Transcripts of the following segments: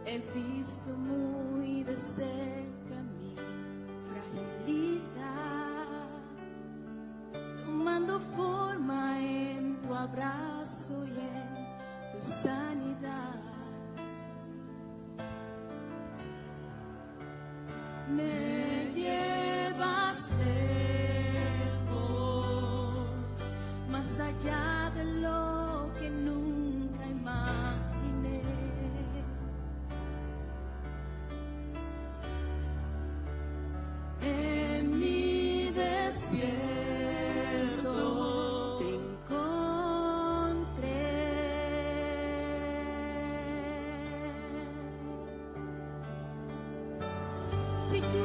He visto muy de cerca mi fragilidad, tomando forma en tu abrazo y en tu sanidad. Me llevas lejos, más allá de lo que nunca imaginé. En mi desierto te encontré. Si tú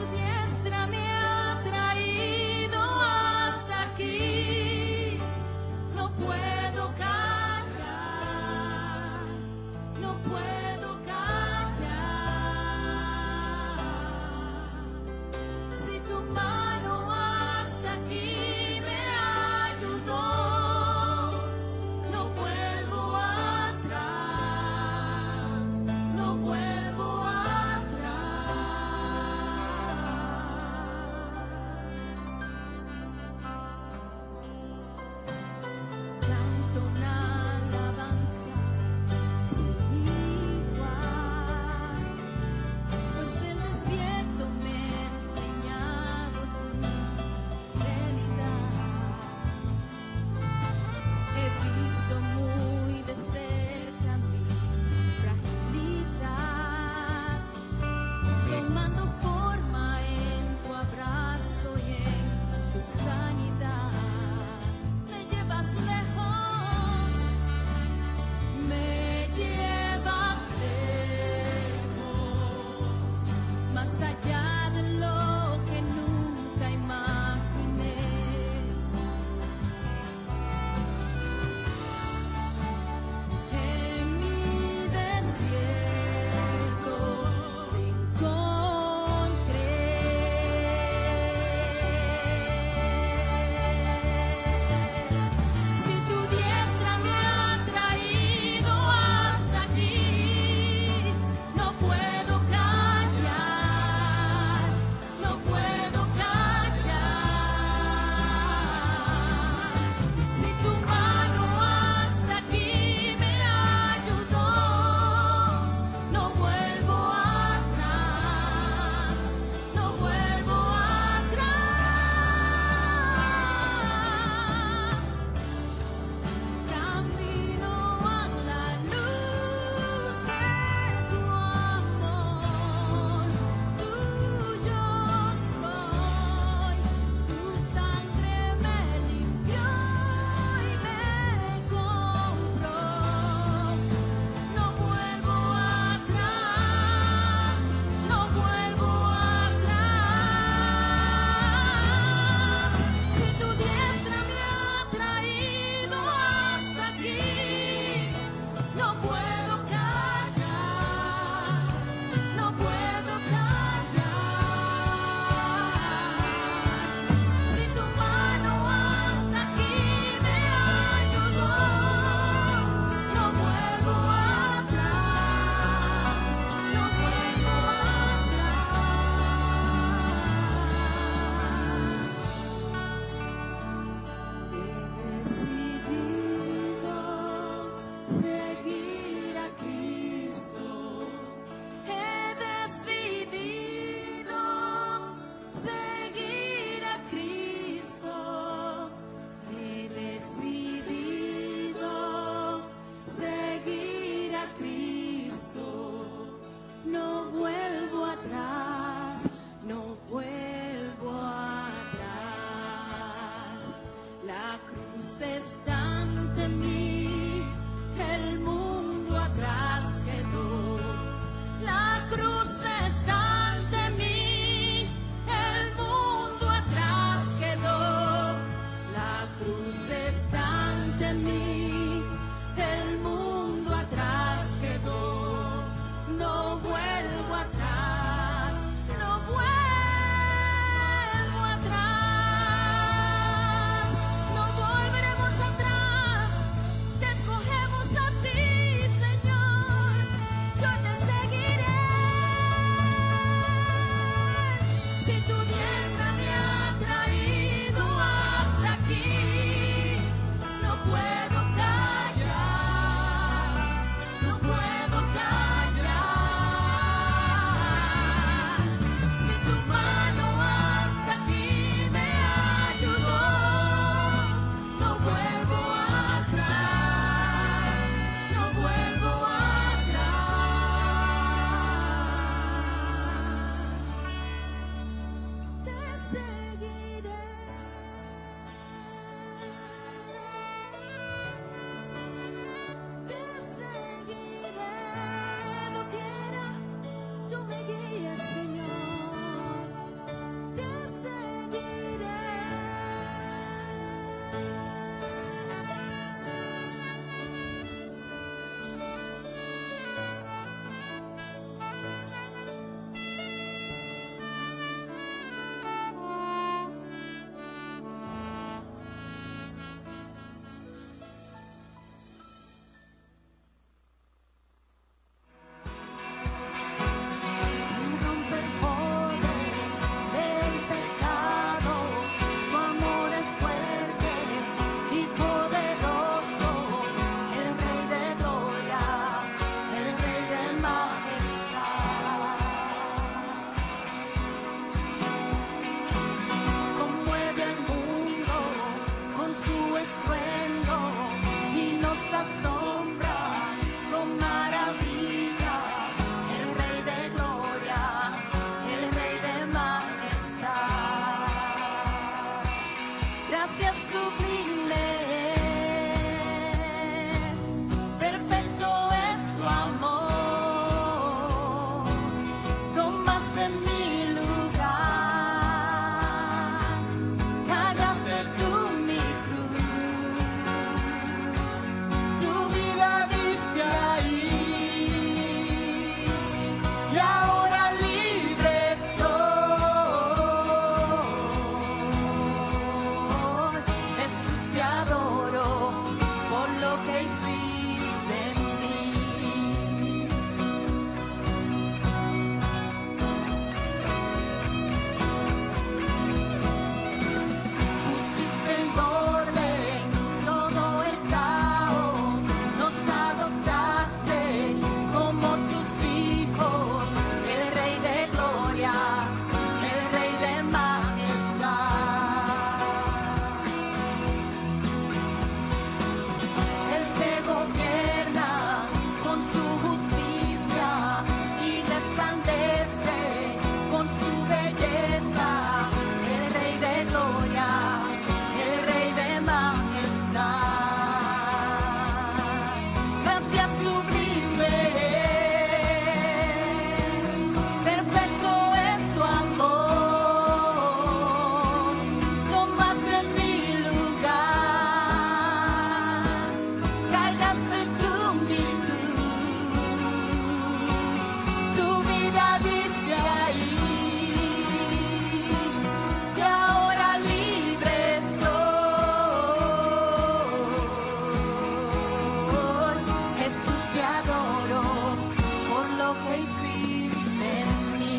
que hiciste en mí.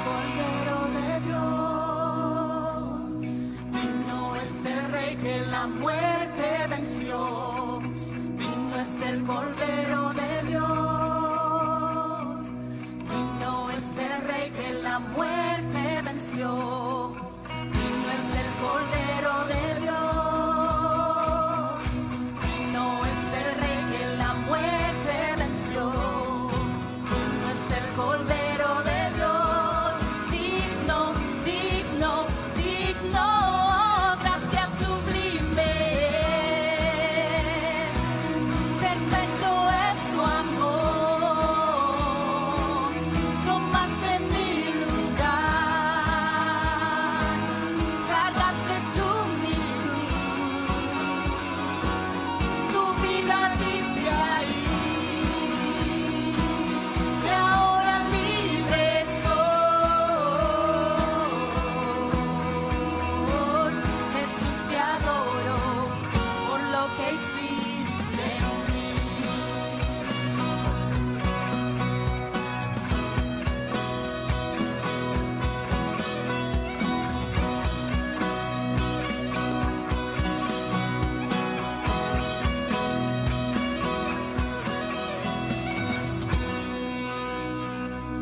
Cordero de Dios, vino es el Rey que la muerte venció. Vino es el Cordero de Dios, vino es el Rey que la muerte venció. Vino es el Cordero de Dios, vino es el Rey que la muerte venció. Vino es el Cordero de Dios, digno, digno, digno, gracias sublimes. Perfecto es su amor, tomaste mi lugar, cargaste tú mi cruz, tu vida diste ahí, y ahora libre soy. Jesús, te adoro por lo que hiciste en mí.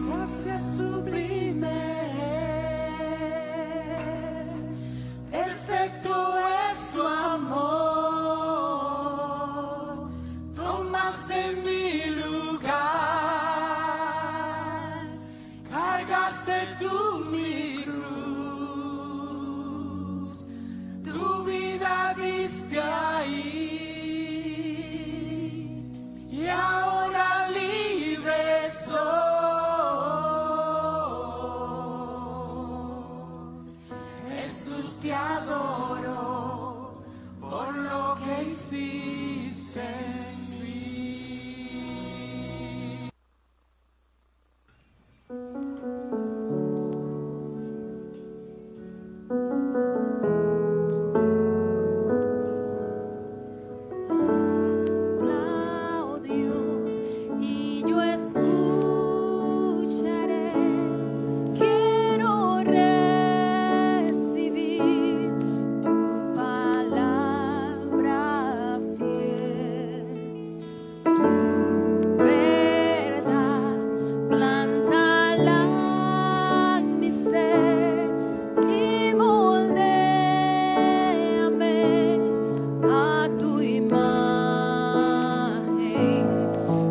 Gracias sublimes, perfecto es su amor, tomaste mi lugar, cargaste tú mi cruz, tu vida diste ahí, y ahora libre soy. Jesús, te adoro por lo que hiciste en mí. Habla, oh Dios, y yo escucharé. Quiero recibir tu palabra fiel, tu verdad, plántala en mi ser y moldéame a tu imagen.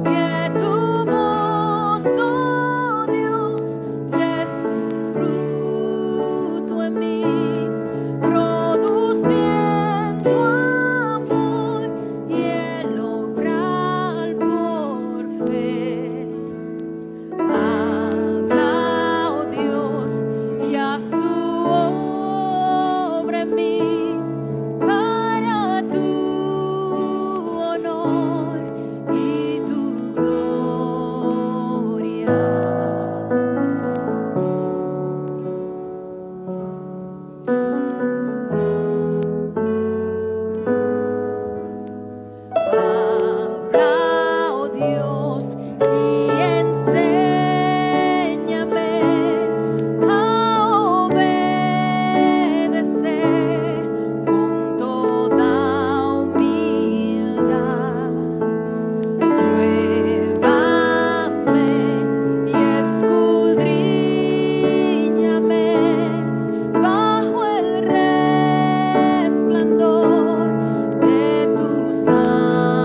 Que tu voz, oh Dios, dé su fruto en mí, produciendo amor y el obrar por fe. Habla, oh Dios, y haz tu obra en mí, para tu honor y tu gloria. Habla, oh Dios, y enséñame a obedecer con toda humildad. Pruébame y escudriñame bajo el resplandor de tu santidad.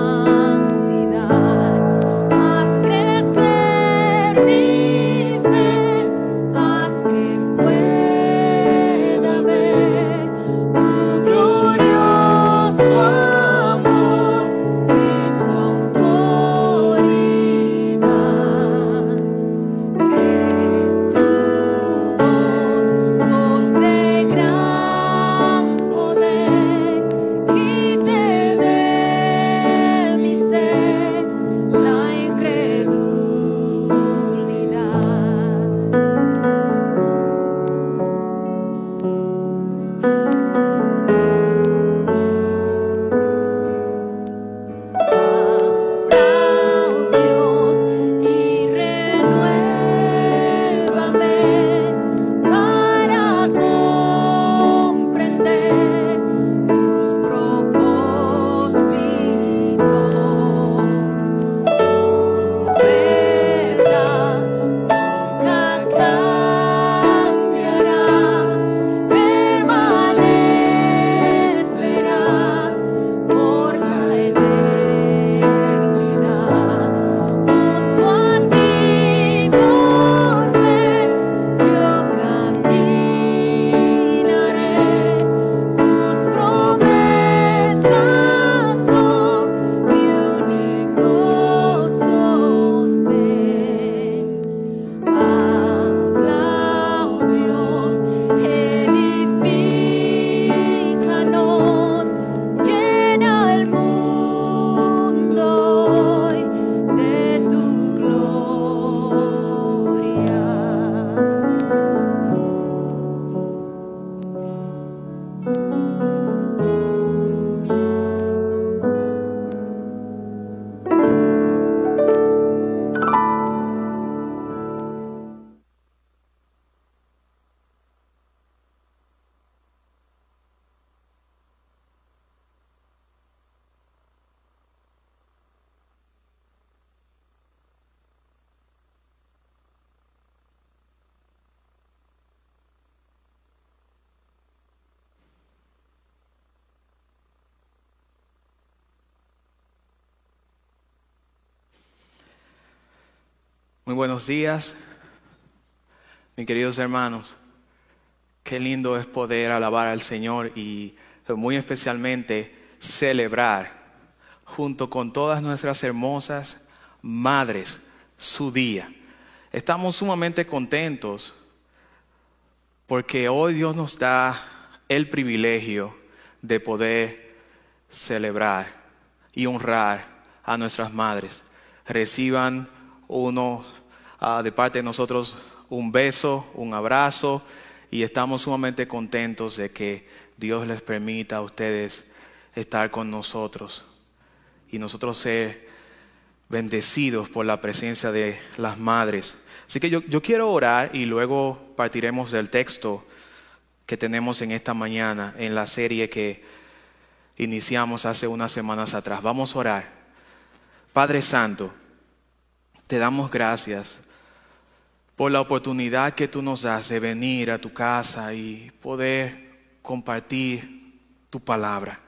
Muy buenos días, mis queridos hermanos. Qué lindo es poder alabar al Señor y muy especialmente celebrar junto con todas nuestras hermosas madres su día. Estamos sumamente contentos porque hoy Dios nos da el privilegio de poder celebrar y honrar a nuestras madres. Reciban de parte de nosotros un beso, un abrazo, y estamos sumamente contentos de que Dios les permita a ustedes estar con nosotros y nosotros ser bendecidos por la presencia de las madres. Así que yo quiero orar y luego partiremos del texto que tenemos en esta mañana en la serie que iniciamos hace unas semanas atrás. Vamos a orar. Padre Santo, te damos gracias por la oportunidad que tú nos das de venir a tu casa y poder compartir tu palabra.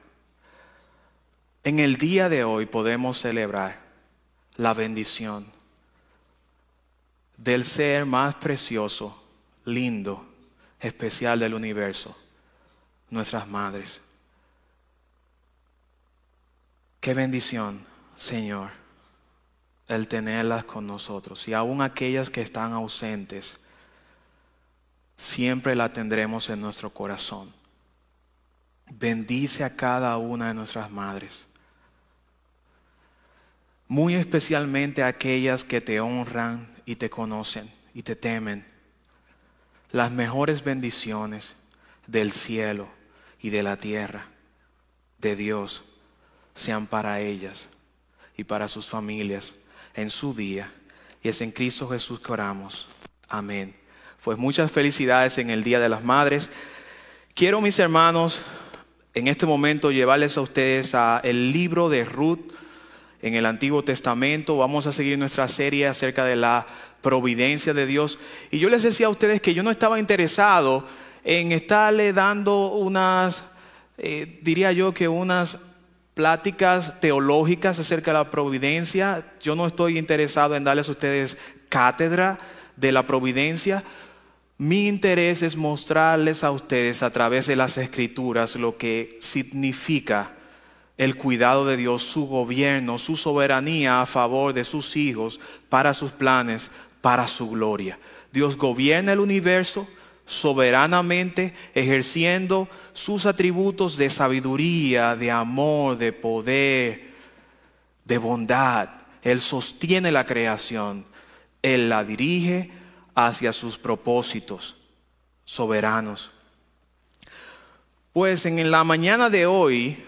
En el día de hoy podemos celebrar la bendición del ser más precioso, lindo, especial del universo, nuestras madres. Qué bendición, Señor, el tenerlas con nosotros, y aún aquellas que están ausentes, siempre la tendremos en nuestro corazón. Bendice a cada una de nuestras madres, muy especialmente a aquellas que te honran y te conocen y te temen. Las mejores bendiciones del cielo y de la tierra de Dios sean para ellas y para sus familias en su día, y es en Cristo Jesús que oramos. Amén. Pues muchas felicidades en el Día de las Madres. Quiero, mis hermanos, en este momento llevarles a ustedes el libro de Ruth en el Antiguo Testamento. Vamos a seguir nuestra serie acerca de la providencia de Dios. Y yo les decía a ustedes que yo no estaba interesado en estarle dando unas pláticas teológicas acerca de la providencia. Yo no estoy interesado en darles a ustedes cátedra de la providencia. Mi interés es mostrarles a ustedes a través de las Escrituras lo que significa el cuidado de Dios, su gobierno, su soberanía a favor de sus hijos, para sus planes, para su gloria. Dios gobierna el universo soberanamente, ejerciendo sus atributos de sabiduría, de amor, de poder, de bondad. Él sostiene la creación, Él la dirige hacia sus propósitos soberanos. Pues en la mañana de hoy,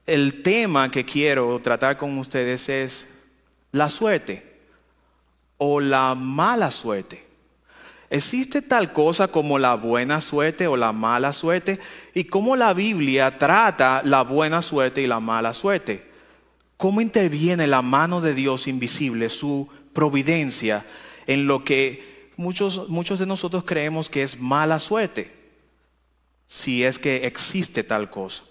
el tema que quiero tratar con ustedes es la suerte o la mala suerte. ¿Existe tal cosa como la buena suerte o la mala suerte? ¿Y cómo la Biblia trata la buena suerte y la mala suerte? ¿Cómo interviene la mano de Dios invisible, su providencia, en lo que muchos de nosotros creemos que es mala suerte? Si es que existe tal cosa.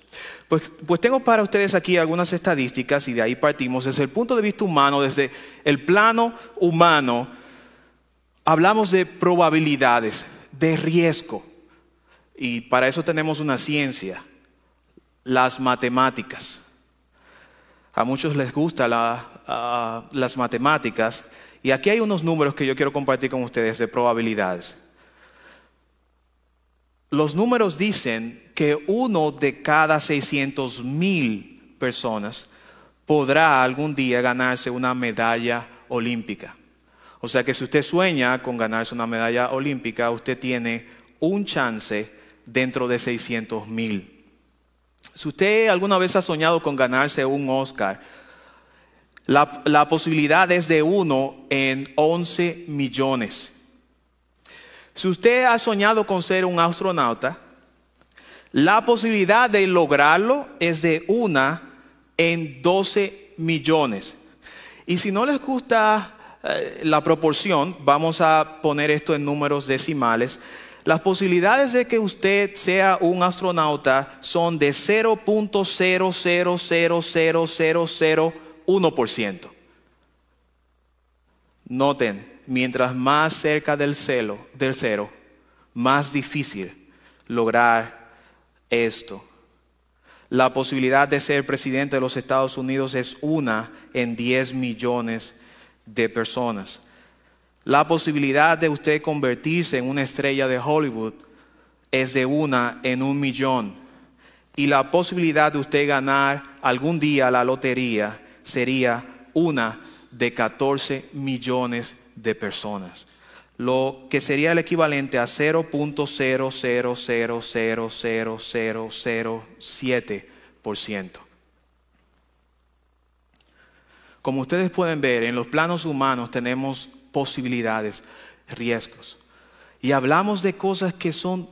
Pues tengo para ustedes aquí algunas estadísticas y de ahí partimos. Desde el punto de vista humano, desde el plano humano, hablamos de probabilidades, de riesgo, y para eso tenemos una ciencia, las matemáticas. A muchos les gustan las matemáticas, y aquí hay unos números que yo quiero compartir con ustedes de probabilidades. Los números dicen que 1 de cada 600,000 personas podrá algún día ganarse una medalla olímpica. O sea que si usted sueña con ganarse una medalla olímpica, usted tiene un chance dentro de 600,000. Si usted alguna vez ha soñado con ganarse un Oscar, la posibilidad es de 1 en 11 millones. Si usted ha soñado con ser un astronauta, la posibilidad de lograrlo es de 1 en 12 millones. Y si no les gusta la proporción, vamos a poner esto en números decimales. Las posibilidades de que usted sea un astronauta son de 0.0000001%. Noten, mientras más cerca del cero, más difícil lograr esto. La posibilidad de ser presidente de los Estados Unidos es 1 en 10 millones de personas. La posibilidad de usted convertirse en una estrella de Hollywood es de 1 en 1 millón. Y la posibilidad de usted ganar algún día la lotería sería 1 de 14 millones de personas. Lo que sería el equivalente a 0.0000007%. Como ustedes pueden ver, en los planos humanos tenemos posibilidades, riesgos. Y hablamos de cosas que son,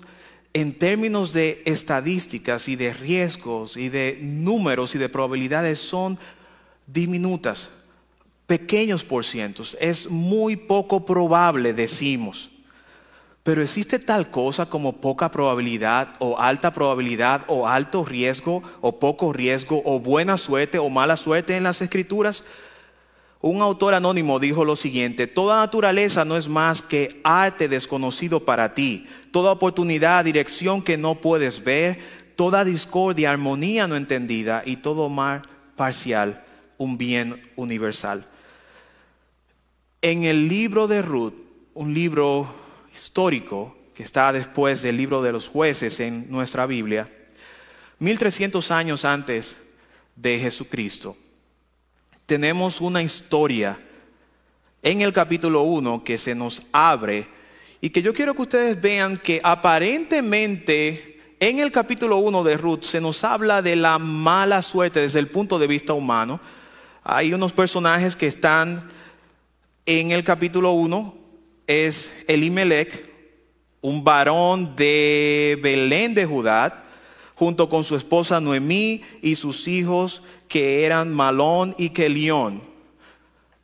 en términos de estadísticas y de riesgos y de números y de probabilidades, son diminutas, pequeños porcientos. Es muy poco probable, decimos. Pero ¿existe tal cosa como poca probabilidad o alta probabilidad o alto riesgo o poco riesgo o buena suerte o mala suerte en las Escrituras? Un autor anónimo dijo lo siguiente: toda naturaleza no es más que arte desconocido para ti, toda oportunidad, dirección que no puedes ver, toda discordia, armonía no entendida y todo mal parcial, un bien universal. En el libro de Ruth, un libro histórico que está después del libro de los jueces en nuestra Biblia, 1300 años antes de Jesucristo, tenemos una historia en el capítulo 1 que se nos abre y que yo quiero que ustedes vean que aparentemente en el capítulo 1 de Ruth se nos habla de la mala suerte desde el punto de vista humano. Hay unos personajes que están en el capítulo 1, es Elimelech, un varón de Belén de Judá, junto con su esposa Noemí y sus hijos que eran Malón y Kelión.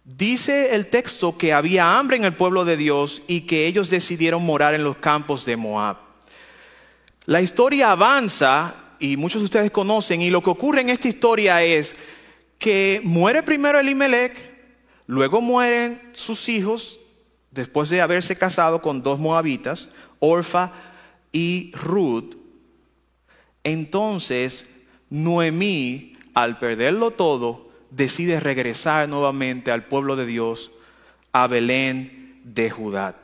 Dice el texto que había hambre en el pueblo de Dios y que ellos decidieron morar en los campos de Moab. La historia avanza y muchos de ustedes conocen, y lo que ocurre en esta historia es que muere primero Elimelech, luego mueren sus hijos después de haberse casado con 2 moabitas, Orfa y Ruth. Entonces Noemí, al perderlo todo, decide regresar nuevamente al pueblo de Dios, a Belén de Judá.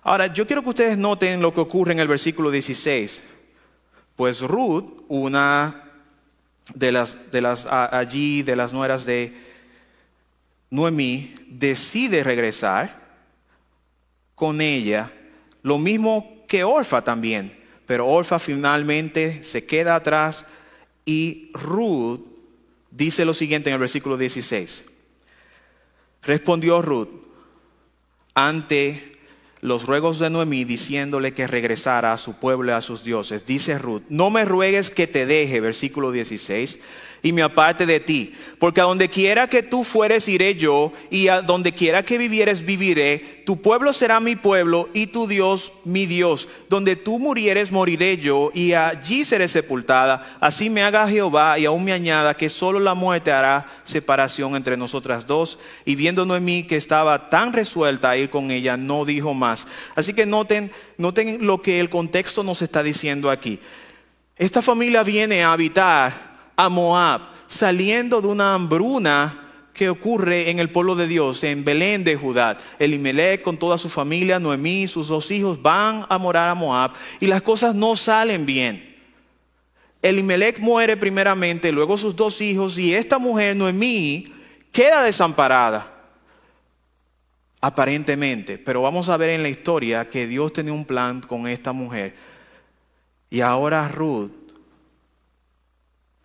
Ahora, yo quiero que ustedes noten lo que ocurre en el versículo 16. Pues Ruth, una de las nueras de Noemí, decide regresar con ella, lo mismo que Orfa también. Pero Orfa finalmente se queda atrás y Ruth dice lo siguiente en el versículo 16. Respondió Ruth ante los ruegos de Noemí, diciéndole que regresara a su pueblo y a sus dioses. Dice Ruth: no me ruegues que te deje, versículo 16, y me aparte de ti, porque a donde quiera que tú fueres iré yo, y a donde quiera que vivieres viviré. Tu pueblo será mi pueblo y tu Dios mi Dios. Donde tú murieres moriré yo, y allí seré sepultada. Así me haga Jehová, y aún me añada que solo la muerte hará separación entre nosotras dos. Y viendo Noemí que estaba tan resuelta a ir con ella, no dijo más. Así que noten lo que el contexto nos está diciendo aquí. Esta familia viene a habitar a Moab, saliendo de una hambruna que ocurre en el pueblo de Dios, en Belén de Judá. Elimelech con toda su familia, Noemí y sus 2 hijos van a morar a Moab y las cosas no salen bien. Elimelech muere primeramente, luego sus 2 hijos, y esta mujer, Noemí, queda desamparada. Aparentemente, pero vamos a ver en la historia que Dios tenía un plan con esta mujer. Y ahora Ruth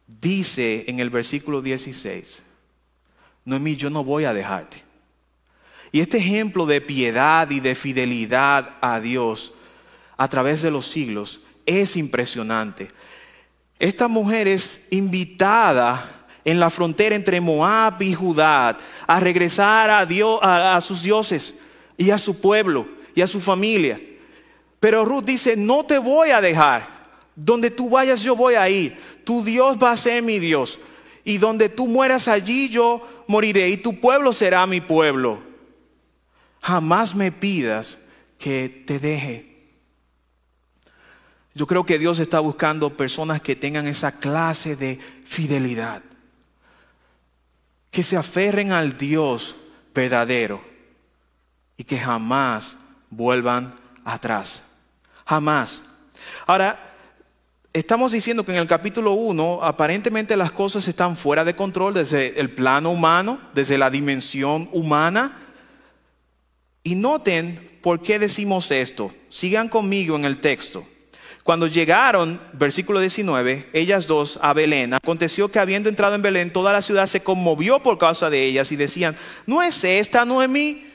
dice en el versículo 16: Noemí, yo no voy a dejarte. Y este ejemplo de piedad y de fidelidad a Dios a través de los siglos es impresionante. Esta mujer es invitada en la frontera entre Moab y Judá a regresar a Dios, a sus dioses y a su pueblo y a su familia. Pero Ruth dice: no te voy a dejar. Donde tú vayas yo voy a ir. Tu Dios va a ser mi Dios. Y donde tú mueras allí yo moriré. Y tu pueblo será mi pueblo. Jamás me pidas que te deje. Yo creo que Dios está buscando personas que tengan esa clase de fidelidad, que se aferren al Dios verdadero y que jamás vuelvan atrás. Jamás. Ahora, estamos diciendo que en el capítulo 1 aparentemente las cosas están fuera de control desde el plano humano, desde la dimensión humana. Y noten por qué decimos esto. Sigan conmigo en el texto. Cuando llegaron, versículo 19, ellas dos a Belén, aconteció que habiendo entrado en Belén, toda la ciudad se conmovió por causa de ellas y decían, ¿no es esta Noemí?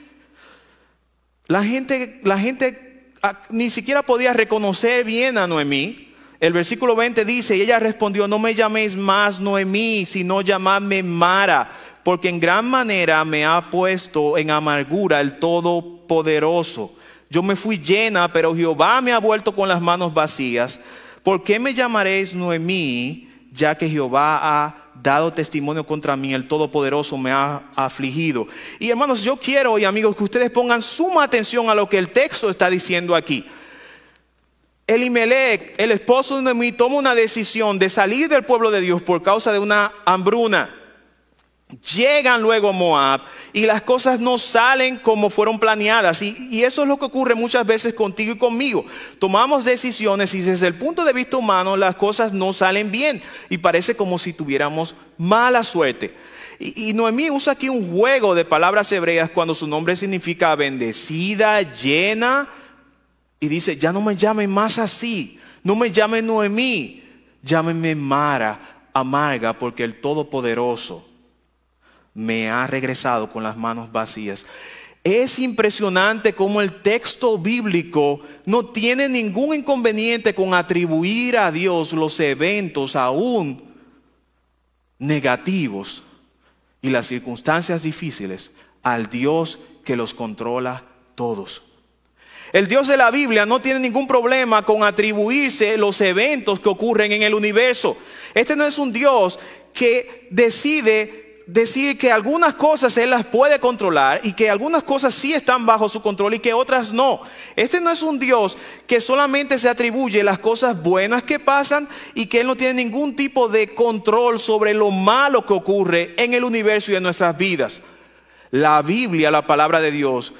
La gente ni siquiera podía reconocer bien a Noemí. El versículo 20 dice, y ella respondió, no me llaméis más Noemí, sino llamadme Mara, porque en gran manera me ha puesto en amargura el Todopoderoso. Yo me fui llena, pero Jehová me ha vuelto con las manos vacías. ¿Por qué me llamaréis Noemí, ya que Jehová ha dado testimonio contra mí, el Todopoderoso me ha afligido? Y hermanos, yo quiero, y amigos, que ustedes pongan suma atención a lo que el texto está diciendo aquí. Elimelec, el esposo de Noemí, toma una decisión de salir del pueblo de Dios por causa de una hambruna. Llegan luego a Moab y las cosas no salen como fueron planeadas. Y eso es lo que ocurre muchas veces contigo y conmigo. Tomamos decisiones y desde el punto de vista humano las cosas no salen bien. Y parece como si tuviéramos mala suerte. Y Noemí usa aquí un juego de palabras hebreas cuando su nombre significa bendecida, llena. Y dice, ya no me llamen más así. No me llamen Noemí. Llámenme Mara, amarga, porque el Todopoderoso me ha regresado con las manos vacías. Es impresionante cómo el texto bíblico no tiene ningún inconveniente con atribuir a Dios los eventos aún negativos y las circunstancias difíciles al Dios que los controla todos. El Dios de la Biblia no tiene ningún problema con atribuirse los eventos que ocurren en el universo. Este no es un Dios que decide decir que algunas cosas Él las puede controlar y que algunas cosas sí están bajo su control y que otras no. Este no es un Dios que solamente se atribuye las cosas buenas que pasan y que Él no tiene ningún tipo de control sobre lo malo que ocurre en el universo y en nuestras vidas. La Biblia, la palabra de Dios,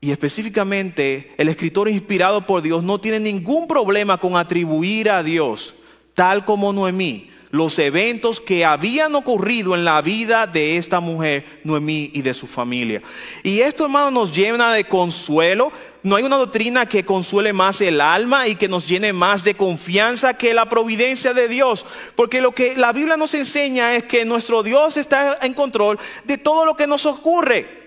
y específicamente el escritor inspirado por Dios, no tiene ningún problema con atribuir a Dios, tal como Noemí, los eventos que habían ocurrido en la vida de esta mujer, Noemí, y de su familia. Y esto, hermano, nos llena de consuelo. No hay una doctrina que consuele más el alma y que nos llene más de confianza que la providencia de Dios. Porque lo que la Biblia nos enseña es que nuestro Dios está en control de todo lo que nos ocurre.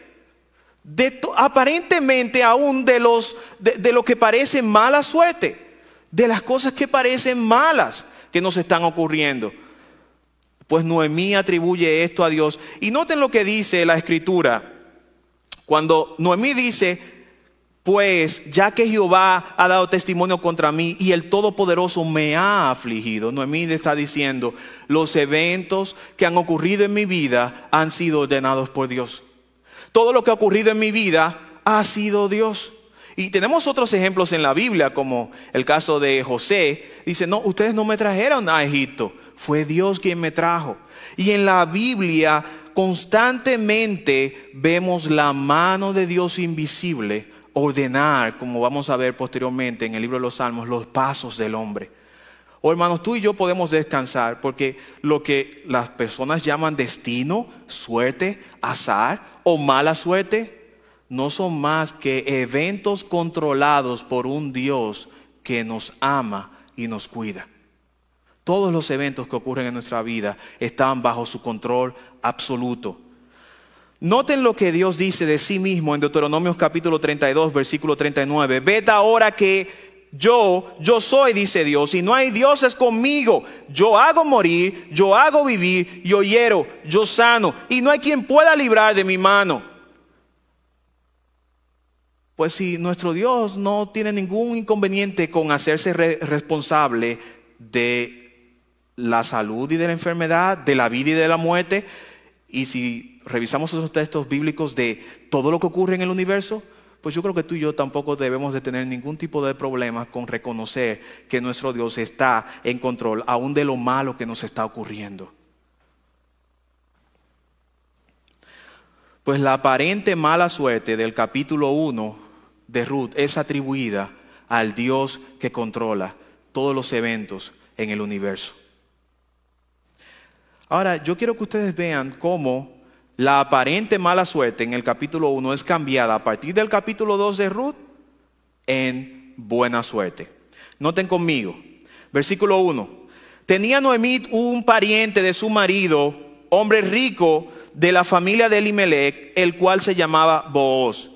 Aparentemente aún de lo que parece mala suerte, de las cosas que parecen malas que nos están ocurriendo. Pues Noemí atribuye esto a Dios. Y noten lo que dice la Escritura. Cuando Noemí dice, pues ya que Jehová ha dado testimonio contra mí y el Todopoderoso me ha afligido. Noemí está diciendo, los eventos que han ocurrido en mi vida han sido ordenados por Dios. Todo lo que ha ocurrido en mi vida ha sido Dios. Y tenemos otros ejemplos en la Biblia, como el caso de José. Dice, no, ustedes no me trajeron a Egipto, fue Dios quien me trajo. Y en la Biblia constantemente vemos la mano de Dios invisible ordenar, como vamos a ver posteriormente en el libro de los Salmos, los pasos del hombre. Oh, hermanos, tú y yo podemos descansar porque lo que las personas llaman destino, suerte, azar o mala suerte no son más que eventos controlados por un Dios que nos ama y nos cuida. Todos los eventos que ocurren en nuestra vida están bajo su control absoluto. Noten lo que Dios dice de sí mismo en Deuteronomio capítulo 32, versículo 39. Ved ahora que yo soy, dice Dios, y no hay dioses conmigo. Yo hago morir, yo hago vivir, yo hiero, yo sano, y no hay quien pueda librar de mi mano. Pues si nuestro Dios no tiene ningún inconveniente con hacerse responsable de la salud y de la enfermedad, de la vida y de la muerte, y si revisamos esos textos bíblicos de todo lo que ocurre en el universo, pues yo creo que tú y yo tampoco debemos de tener ningún tipo de problema con reconocer que nuestro Dios está en control, aún de lo malo que nos está ocurriendo. Pues la aparente mala suerte del capítulo 1 de Ruth es atribuida al Dios que controla todos los eventos en el universo. Ahora, yo quiero que ustedes vean cómo la aparente mala suerte en el capítulo 1 es cambiada a partir del capítulo 2 de Ruth en buena suerte. Noten conmigo, versículo 1. Tenía Noemí un pariente de su marido, hombre rico de la familia de Elimelech, el cual se llamaba Booz.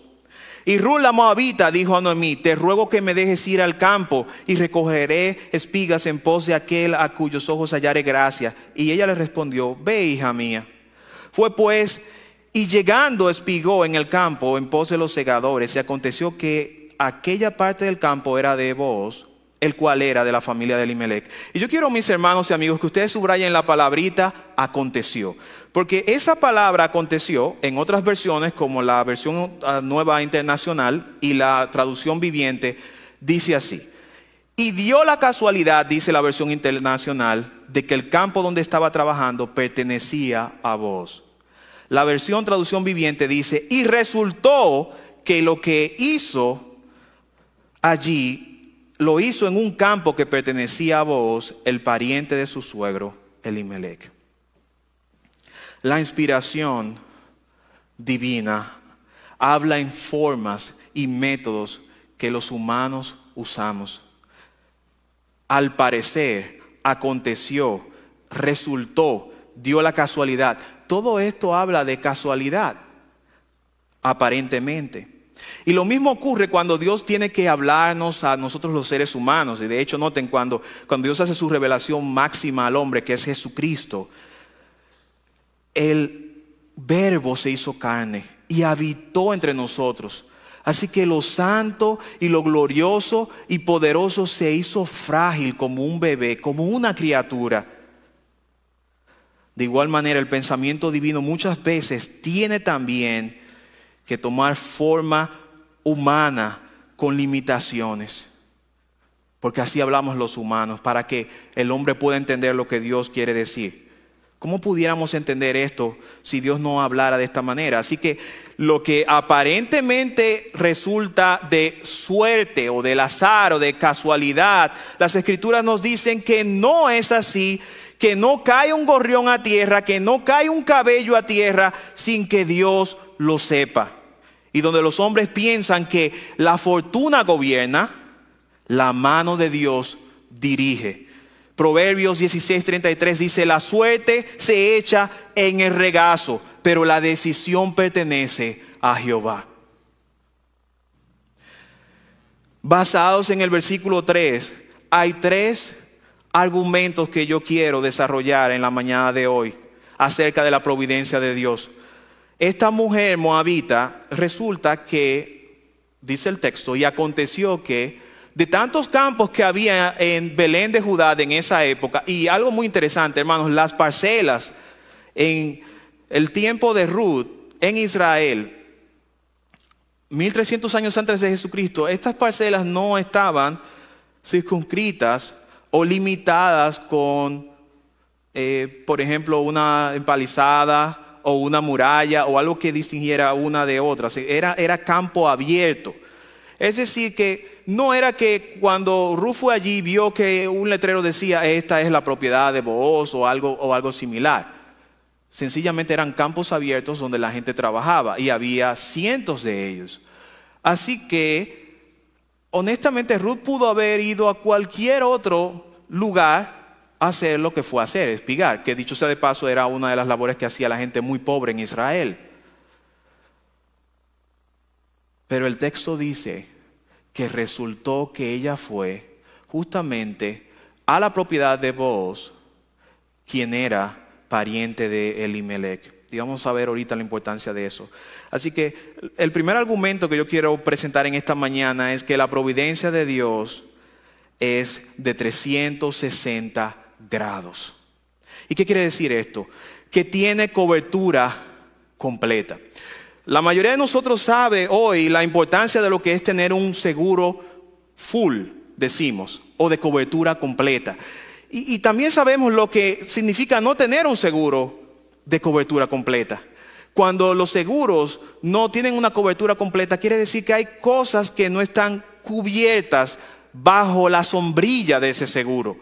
Y Ruth la moabita dijo a Noemí: te ruego que me dejes ir al campo y recogeré espigas en pos de aquel a cuyos ojos hallare gracia. Y ella le respondió: ve, hija mía. Fue pues, y llegando espigó en el campo en pos de los segadores. Y aconteció que aquella parte del campo era de Booz, el cual era de la familia de Elimelech. Y yo quiero, mis hermanos y amigos, que ustedes subrayen la palabrita aconteció. Porque esa palabra aconteció, en otras versiones, como la versión nueva internacional y la traducción viviente, dice así: y dio la casualidad, dice la versión internacional, de que el campo donde estaba trabajando pertenecía a Booz. La versión traducción viviente dice: y resultó que lo que hizo allí, lo hizo en un campo que pertenecía a Booz, el pariente de su suegro Elimelech. La inspiración divina habla en formas y métodos que los humanos usamos. Al parecer, aconteció, resultó, dio la casualidad. Todo esto habla de casualidad, aparentemente. Y lo mismo ocurre cuando Dios tiene que hablarnos a nosotros los seres humanos. Y de hecho, noten, cuando Dios hace su revelación máxima al hombre, que es Jesucristo, el Verbo se hizo carne y habitó entre nosotros. Así que lo santo y lo glorioso y poderoso se hizo frágil como un bebé, como una criatura. De igual manera, el pensamiento divino muchas veces tiene también que tomar forma humana con limitaciones. Porque así hablamos los humanos, para que el hombre pueda entender lo que Dios quiere decir. ¿Cómo pudiéramos entender esto si Dios no hablara de esta manera? Así que lo que aparentemente resulta de suerte o del azar o de casualidad, las Escrituras nos dicen que no es así, que no cae un gorrión a tierra, que no cae un cabello a tierra sin que Dios lo sepa. Y donde los hombres piensan que la fortuna gobierna, la mano de Dios dirige. Proverbios 16:33 dice: la suerte se echa en el regazo, pero la decisión pertenece a Jehová. Basados en el versículo 3, hay 3 argumentos que yo quiero desarrollar en la mañana de hoy acerca de la providencia de Dios. Esta mujer moabita, resulta que, dice el texto, y aconteció que de tantos campos que había en Belén de Judá en esa época, y algo muy interesante, hermanos, las parcelas en el tiempo de Ruth en Israel, 1300 años antes de Jesucristo, estas parcelas no estaban circunscritas o limitadas con, por ejemplo, una empalizada o una muralla o algo que distinguiera una de otras. Era campo abierto. Es decir, que no era que cuando Ruth fue allí vio que un letrero decía: esta es la propiedad de Booz o algo similar. Sencillamente eran campos abiertos donde la gente trabajaba y había cientos de ellos. Así que, honestamente, Ruth pudo haber ido a cualquier otro lugar a hacer lo que fue a hacer, espigar, que dicho sea de paso era una de las labores que hacía la gente muy pobre en Israel. Pero el texto dice que resultó que ella fue justamente a la propiedad de Booz, quien era pariente de Elimelech. Y vamos a ver ahorita la importancia de eso. Así que el primer argumento que yo quiero presentar en esta mañana es que la providencia de Dios es de 360 grados. ¿Y qué quiere decir esto? Que tiene cobertura completa. La mayoría de nosotros sabe hoy la importancia de lo que es tener un seguro full, decimos, o de cobertura completa. Y también sabemos lo que significa no tener un seguro de cobertura completa. Cuando los seguros no tienen una cobertura completa, quiere decir que hay cosas que no están cubiertas bajo la sombrilla de ese seguro.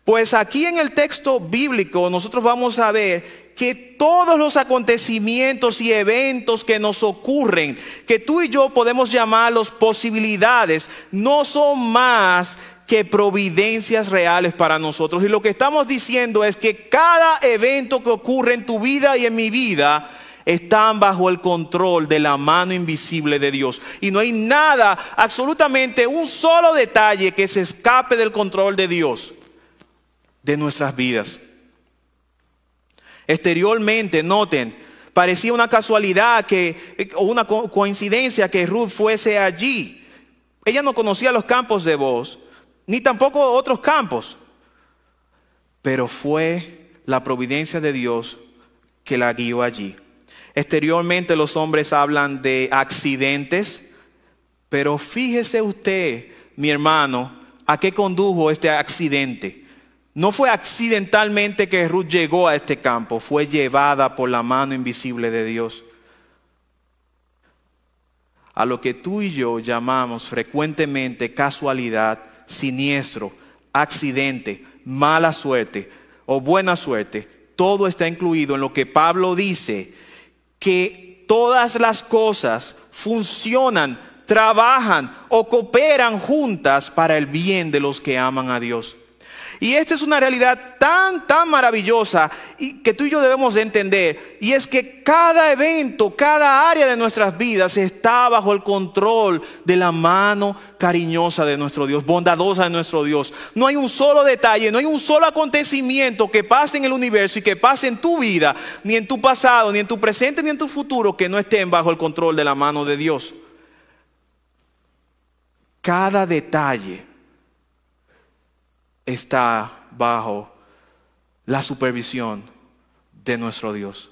Pues aquí en el texto bíblico nosotros vamos a ver que todos los acontecimientos y eventos que nos ocurren, que tú y yo podemos llamarlos posibilidades, no son más que providencias reales para nosotros. Y lo que estamos diciendo es que cada evento que ocurre en tu vida y en mi vida están bajo el control de la mano invisible de Dios. Y no hay nada, absolutamente un solo detalle que se escape del control de Dios de nuestras vidas. Exteriormente, noten, parecía una casualidad o una coincidencia que Ruth fuese allí. Ella no conocía los campos de Booz, ni tampoco otros campos. Pero fue la providencia de Dios que la guió allí. Exteriormente los hombres hablan de accidentes, pero fíjese usted, mi hermano, a qué condujo este accidente. No fue accidentalmente que Ruth llegó a este campo, fue llevada por la mano invisible de Dios. A lo que tú y yo llamamos frecuentemente casualidad, siniestro, accidente, mala suerte o buena suerte, todo está incluido en lo que Pablo dice, que todas las cosas funcionan, trabajan o cooperan juntas para el bien de los que aman a Dios. Y esta es una realidad tan maravillosa y que tú y yo debemos de entender. Y es que cada evento, cada área de nuestras vidas está bajo el control de la mano cariñosa de nuestro Dios, bondadosa de nuestro Dios. No hay un solo detalle, no hay un solo acontecimiento que pase en el universo y que pase en tu vida, ni en tu pasado, ni en tu presente, ni en tu futuro, que no estén bajo el control de la mano de Dios. Cada detalle está bajo la supervisión de nuestro Dios.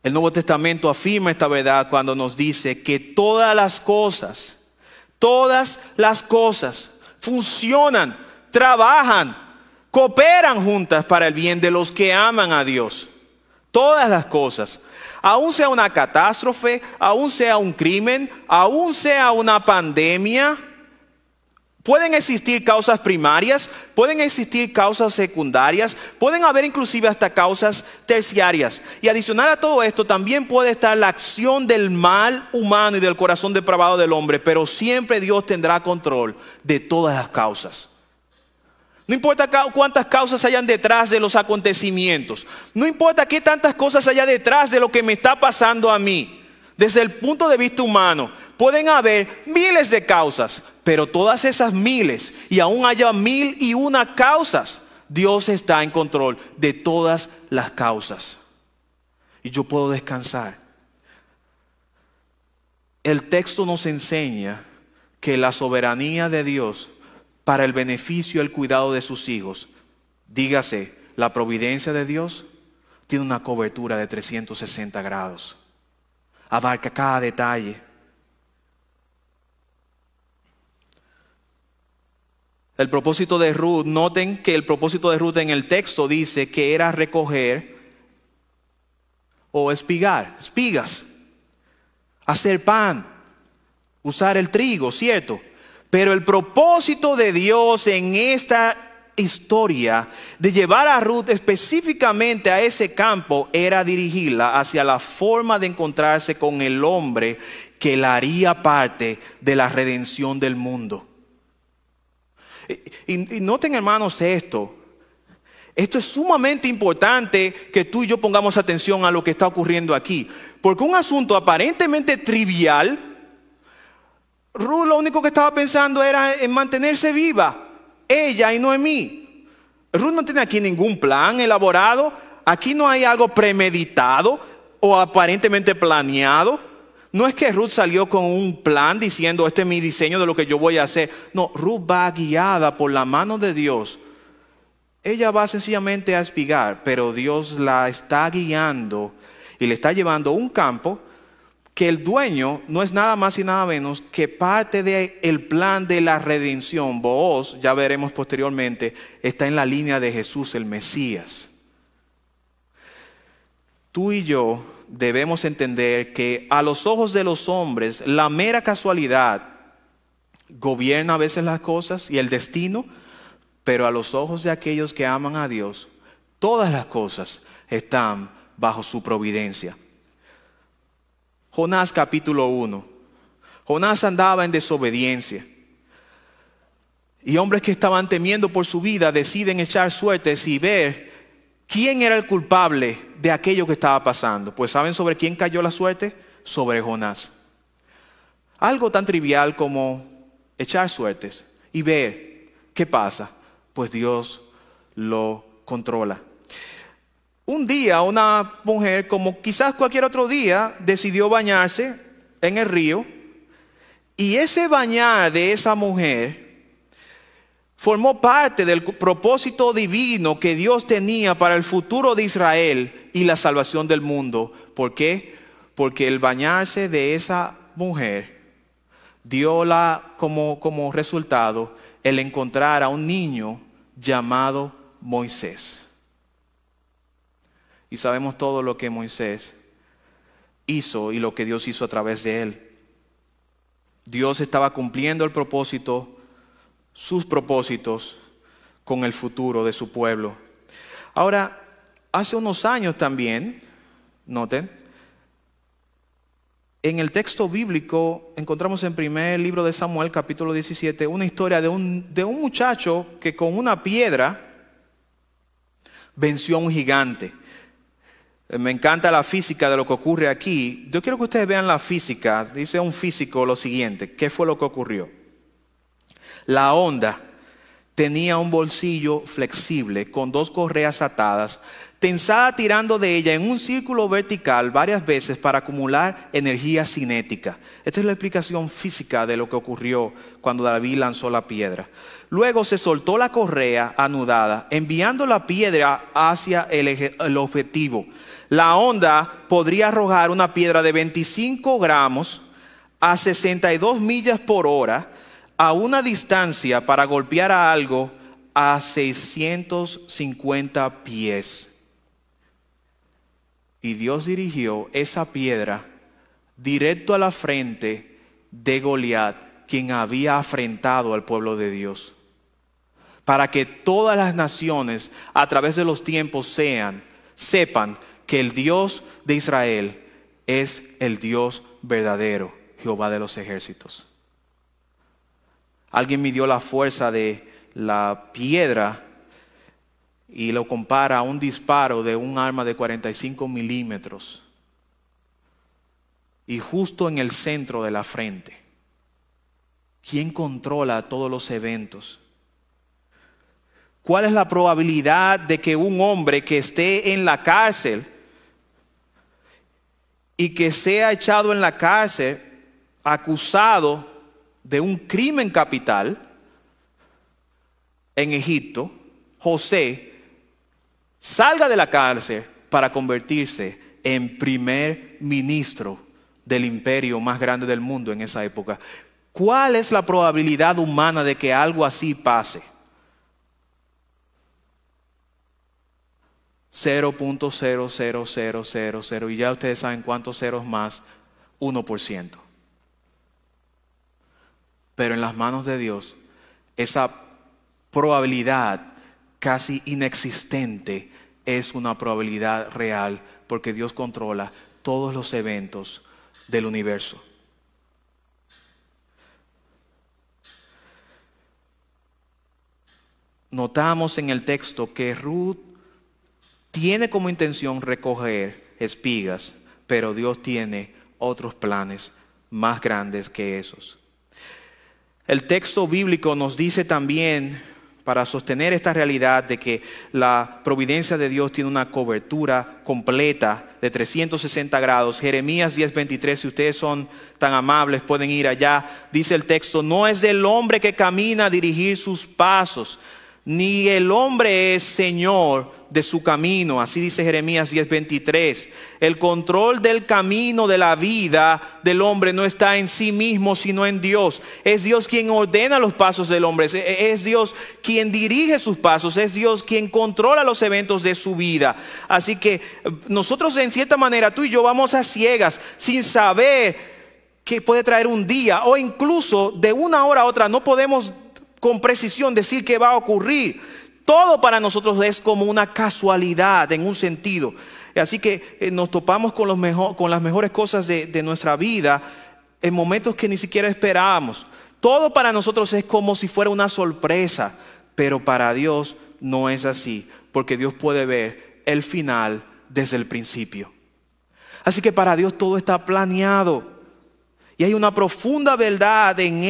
El Nuevo Testamento afirma esta verdad cuando nos dice que todas las cosas funcionan, trabajan, cooperan juntas para el bien de los que aman a Dios. Todas las cosas, aun sea una catástrofe, aun sea un crimen, aun sea una pandemia. Pueden existir causas primarias, pueden existir causas secundarias, pueden haber inclusive hasta causas terciarias. Y adicional a todo esto también puede estar la acción del mal humano y del corazón depravado del hombre, pero siempre Dios tendrá control de todas las causas. No importa cuántas causas hayan detrás de los acontecimientos, no importa qué tantas cosas haya detrás de lo que me está pasando a mí. Desde el punto de vista humano, pueden haber miles de causas, pero todas esas miles, y aún haya 1001 causas, Dios está en control de todas las causas. Y yo puedo descansar. El texto nos enseña que la soberanía de Dios para el beneficio y el cuidado de sus hijos, dígase, la providencia de Dios, tiene una cobertura de 360 grados. Abarca cada detalle. El propósito de Ruth, noten que el propósito de Ruth en el texto dice que era recoger o espigas, hacer pan, usar el trigo, ¿cierto? Pero el propósito de Dios en esta historia de llevar a Ruth específicamente a ese campo era dirigirla hacia la forma de encontrarse con el hombre que la haría parte de la redención del mundo. Y noten, hermanos, esto es sumamente importante que tú y yo pongamos atención a lo que está ocurriendo aquí, porque un asunto aparentemente trivial, Ruth lo único que estaba pensando era en mantenerse viva, ella y Noemí. Ruth no tiene aquí ningún plan elaborado. Aquí no hay algo premeditado o aparentemente planeado. No es que Ruth salió con un plan diciendo este es mi diseño de lo que yo voy a hacer. No, Ruth va guiada por la mano de Dios ella va sencillamente a espigar, pero Dios la está guiando y le está llevando a un campo que el dueño no es nada más y nada menos que parte del plan de la redención. Booz, ya veremos posteriormente, está en la línea de Jesús, el Mesías. Tú y yo debemos entender que a los ojos de los hombres, la mera casualidad gobierna a veces las cosas y el destino, pero a los ojos de aquellos que aman a Dios, todas las cosas están bajo su providencia. Jonás capítulo 1. Jonás andaba en desobediencia. Y hombres que estaban temiendo por su vida deciden echar suertes y ver quién era el culpable de aquello que estaba pasando. Pues ¿saben sobre quién cayó la suerte? Sobre Jonás. Algo tan trivial como echar suertes y ver qué pasa. Pues Dios lo controla. Un día una mujer, como quizás cualquier otro día, decidió bañarse en el río. Y ese bañar de esa mujer formó parte del propósito divino que Dios tenía para el futuro de Israel y la salvación del mundo. ¿Por qué? Porque el bañarse de esa mujer dio como resultado el encontrar a un niño llamado Moisés. Y sabemos todo lo que Moisés hizo y lo que Dios hizo a través de él. Dios estaba cumpliendo el propósito, sus propósitos con el futuro de su pueblo. Ahora, hace unos años también, noten, en el texto bíblico encontramos en primer libro de Samuel, capítulo 17, una historia de un muchacho que con una piedra venció a un gigante. Me encanta la física de lo que ocurre aquí. Yo quiero que ustedes vean la física. Dice un físico lo siguiente. ¿Qué fue lo que ocurrió? La onda tenía un bolsillo flexible con 2 correas atadas, tensada tirando de ella en un círculo vertical varias veces para acumular energía cinética. Esta es la explicación física de lo que ocurrió cuando David lanzó la piedra. Luego se soltó la correa anudada, enviando la piedra hacia el objetivo. La onda podría arrojar una piedra de 25 gramos a 62 millas por hora a una distancia para golpear a algo a 650 pies. Y Dios dirigió esa piedra directo a la frente de Goliat, quien había afrentado al pueblo de Dios, para que todas las naciones a través de los tiempos sepan que el Dios de Israel es el Dios verdadero, Jehová de los ejércitos. Alguien midió la fuerza de la piedra y lo compara a un disparo de un arma de 45 milímetros. Y justo en el centro de la frente. ¿Quién controla todos los eventos? ¿Cuál es la probabilidad de que un hombre que esté en la cárcel y que sea echado en la cárcel acusado de un crimen capital en Egipto, José, salga de la cárcel para convertirse en primer ministro del imperio más grande del mundo en esa época? ¿Cuál es la probabilidad humana de que algo así pase? 0.00000, y ya ustedes saben cuántos ceros más, 1%. Pero en las manos de Dios, esa probabilidad casi inexistente es una probabilidad real, porque Dios controla todos los eventos del universo. Notamos en el texto que Ruth tiene como intención recoger espigas, pero Dios tiene otros planes más grandes que esos. El texto bíblico nos dice también, para sostener esta realidad de que la providencia de Dios tiene una cobertura completa de 360 grados. Jeremías 10:23, si ustedes son tan amables pueden ir allá. Dice el texto: no es del hombre que camina a dirigir sus pasos, ni el hombre es señor de su camino. Así dice Jeremías 10:23. El control del camino de la vida del hombre no está en sí mismo, sino en Dios. Es Dios quien ordena los pasos del hombre. Es Dios quien dirige sus pasos. Es Dios quien controla los eventos de su vida. Así que nosotros, en cierta manera, tú y yo vamos a ciegas, sin saber qué puede traer un día, o incluso de una hora a otra no podemos con precisión decir qué va a ocurrir. Todo para nosotros es como una casualidad en un sentido. Así que nos topamos con las mejores cosas de nuestra vida en momentos que ni siquiera esperábamos. Todo para nosotros es como si fuera una sorpresa, pero para Dios no es así, porque Dios puede ver el final desde el principio. Así que para Dios todo está planeado. Y hay una profunda verdad en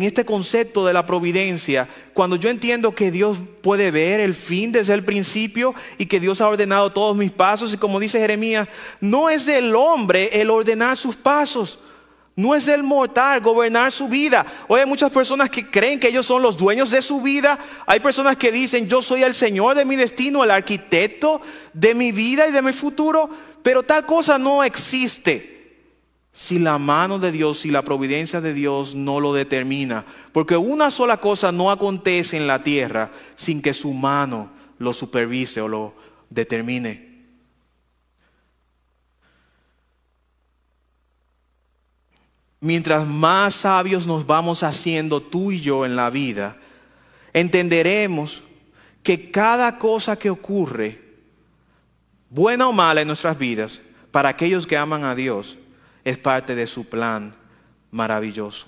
este concepto de la providencia, cuando yo entiendo que Dios puede ver el fin desde el principio y que Dios ha ordenado todos mis pasos. Y como dice Jeremías, no es del hombre el ordenar sus pasos, no es del mortal gobernar su vida. Hoy hay muchas personas que creen que ellos son los dueños de su vida. Hay personas que dicen, yo soy el Señor de mi destino, el arquitecto de mi vida y de mi futuro. Pero tal cosa no existe si la mano de Dios, si la providencia de Dios no lo determina. Porque una sola cosa no acontece en la tierra sin que su mano lo supervise o lo determine. Mientras más sabios nos vamos haciendo tú y yo en la vida, entenderemos que cada cosa que ocurre, buena o mala en nuestras vidas, para aquellos que aman a Dios, es parte de su plan maravilloso.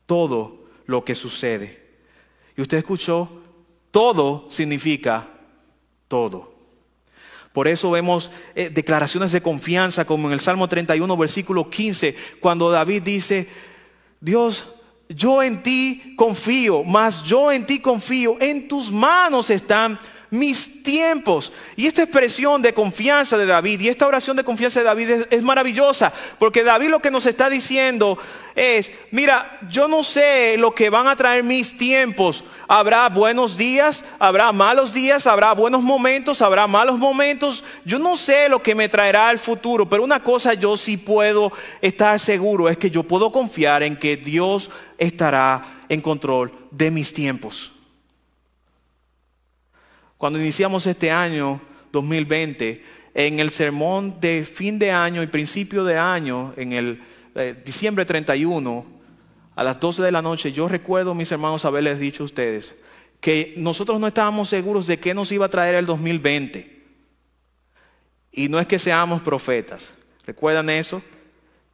Todo lo que sucede, y usted escuchó, todo significa todo. Por eso vemos declaraciones de confianza como en el Salmo 31, versículo 15, cuando David dice, Dios, yo en ti confío, mas yo en ti confío, en tus manos están mis tiempos. Y esta expresión de confianza de David y esta oración de confianza de David es maravillosa, porque David lo que nos está diciendo es, mira, yo no sé lo que van a traer mis tiempos. Habrá buenos días, habrá malos días, habrá buenos momentos, habrá malos momentos. Yo no sé lo que me traerá el futuro, pero una cosa yo sí puedo estar seguro, es que yo puedo confiar en que Dios estará en control de mis tiempos. Cuando iniciamos este año 2020, en el sermón de fin de año y principio de año, en el diciembre 31, a las 12 de la noche, yo recuerdo, mis hermanos, haberles dicho a ustedes que nosotros no estábamos seguros de qué nos iba a traer el 2020. Y no es que seamos profetas, ¿recuerdan eso?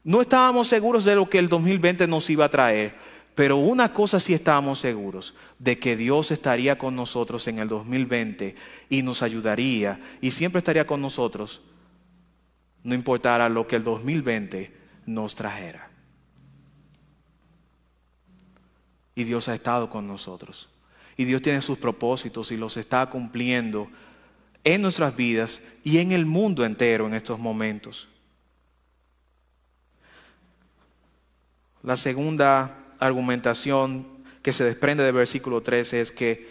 No estábamos seguros de lo que el 2020 nos iba a traer. Pero una cosa sí estábamos seguros, de que Dios estaría con nosotros en el 2020 y nos ayudaría y siempre estaría con nosotros, no importara lo que el 2020 nos trajera. Y Dios ha estado con nosotros. Y Dios tiene sus propósitos y los está cumpliendo en nuestras vidas y en el mundo entero en estos momentos. La segunda argumentación que se desprende del versículo 13 es que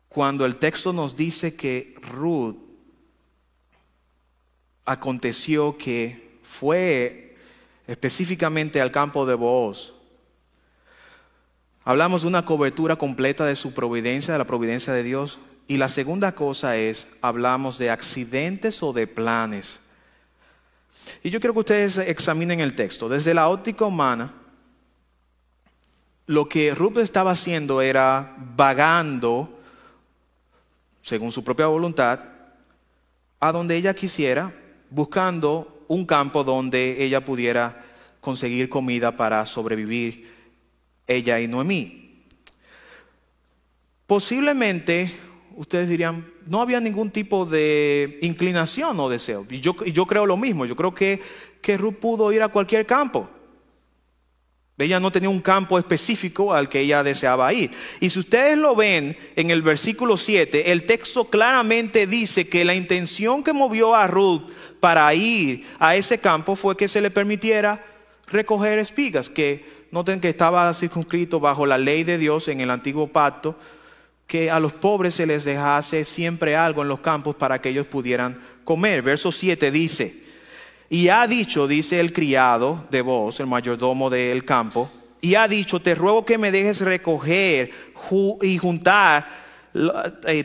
cuando el texto nos dice que Ruth aconteció que fue específicamente al campo de Booz, hablamos de una cobertura completa de su providencia, de la providencia de Dios. Y la segunda cosa es, hablamos de accidentes o de planes. Y yo quiero que ustedes examinen el texto. Desde la óptica humana, lo que Ruth estaba haciendo era vagando, según su propia voluntad, a donde ella quisiera, buscando un campo donde ella pudiera conseguir comida para sobrevivir, ella y Noemí. Posiblemente ustedes dirían, no había ningún tipo de inclinación o deseo. Y yo creo lo mismo. Yo creo que Ruth pudo ir a cualquier campo. Ella no tenía un campo específico al que ella deseaba ir. Y si ustedes lo ven en el versículo 7, el texto claramente dice que la intención que movió a Ruth para ir a ese campo fue que se le permitiera recoger espigas, que noten que estaba circunscrito bajo la ley de Dios en el antiguo pacto, que a los pobres se les dejase siempre algo en los campos para que ellos pudieran comer. Verso 7 dice: y ha dicho, dice el criado de vos, el mayordomo del campo, y ha dicho, te ruego que me dejes recoger y juntar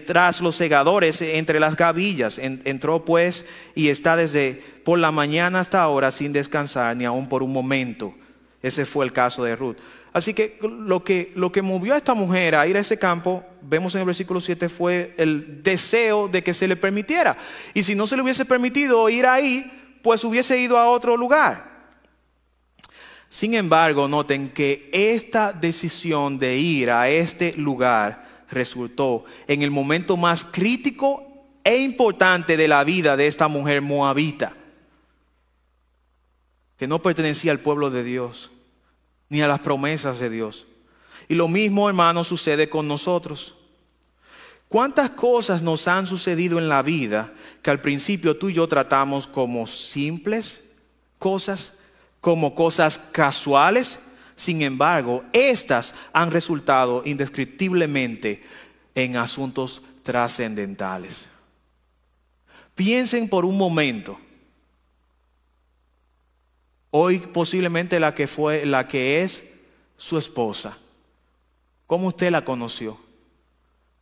tras los segadores entre las gavillas. Entró pues y está desde por la mañana hasta ahora sin descansar ni aun por un momento. Ese fue el caso de Ruth. Así que lo que movió a esta mujer a ir a ese campo, vemos en el versículo 7, fue el deseo de que se le permitiera. Y si no se le hubiese permitido ir ahí, pues hubiese ido a otro lugar. Sin embargo, noten que esta decisión de ir a este lugar resultó en el momento más crítico e importante de la vida de esta mujer moabita, que no pertenecía al pueblo de Dios, ni a las promesas de Dios. Y lo mismo, hermanos, sucede con nosotros. ¿Cuántas cosas nos han sucedido en la vida que al principio tú y yo tratamos como simples cosas, como cosas casuales? Sin embargo, estas han resultado indescriptiblemente en asuntos trascendentales. Piensen por un momento. Hoy posiblemente la que es su esposa. ¿Cómo usted la conoció?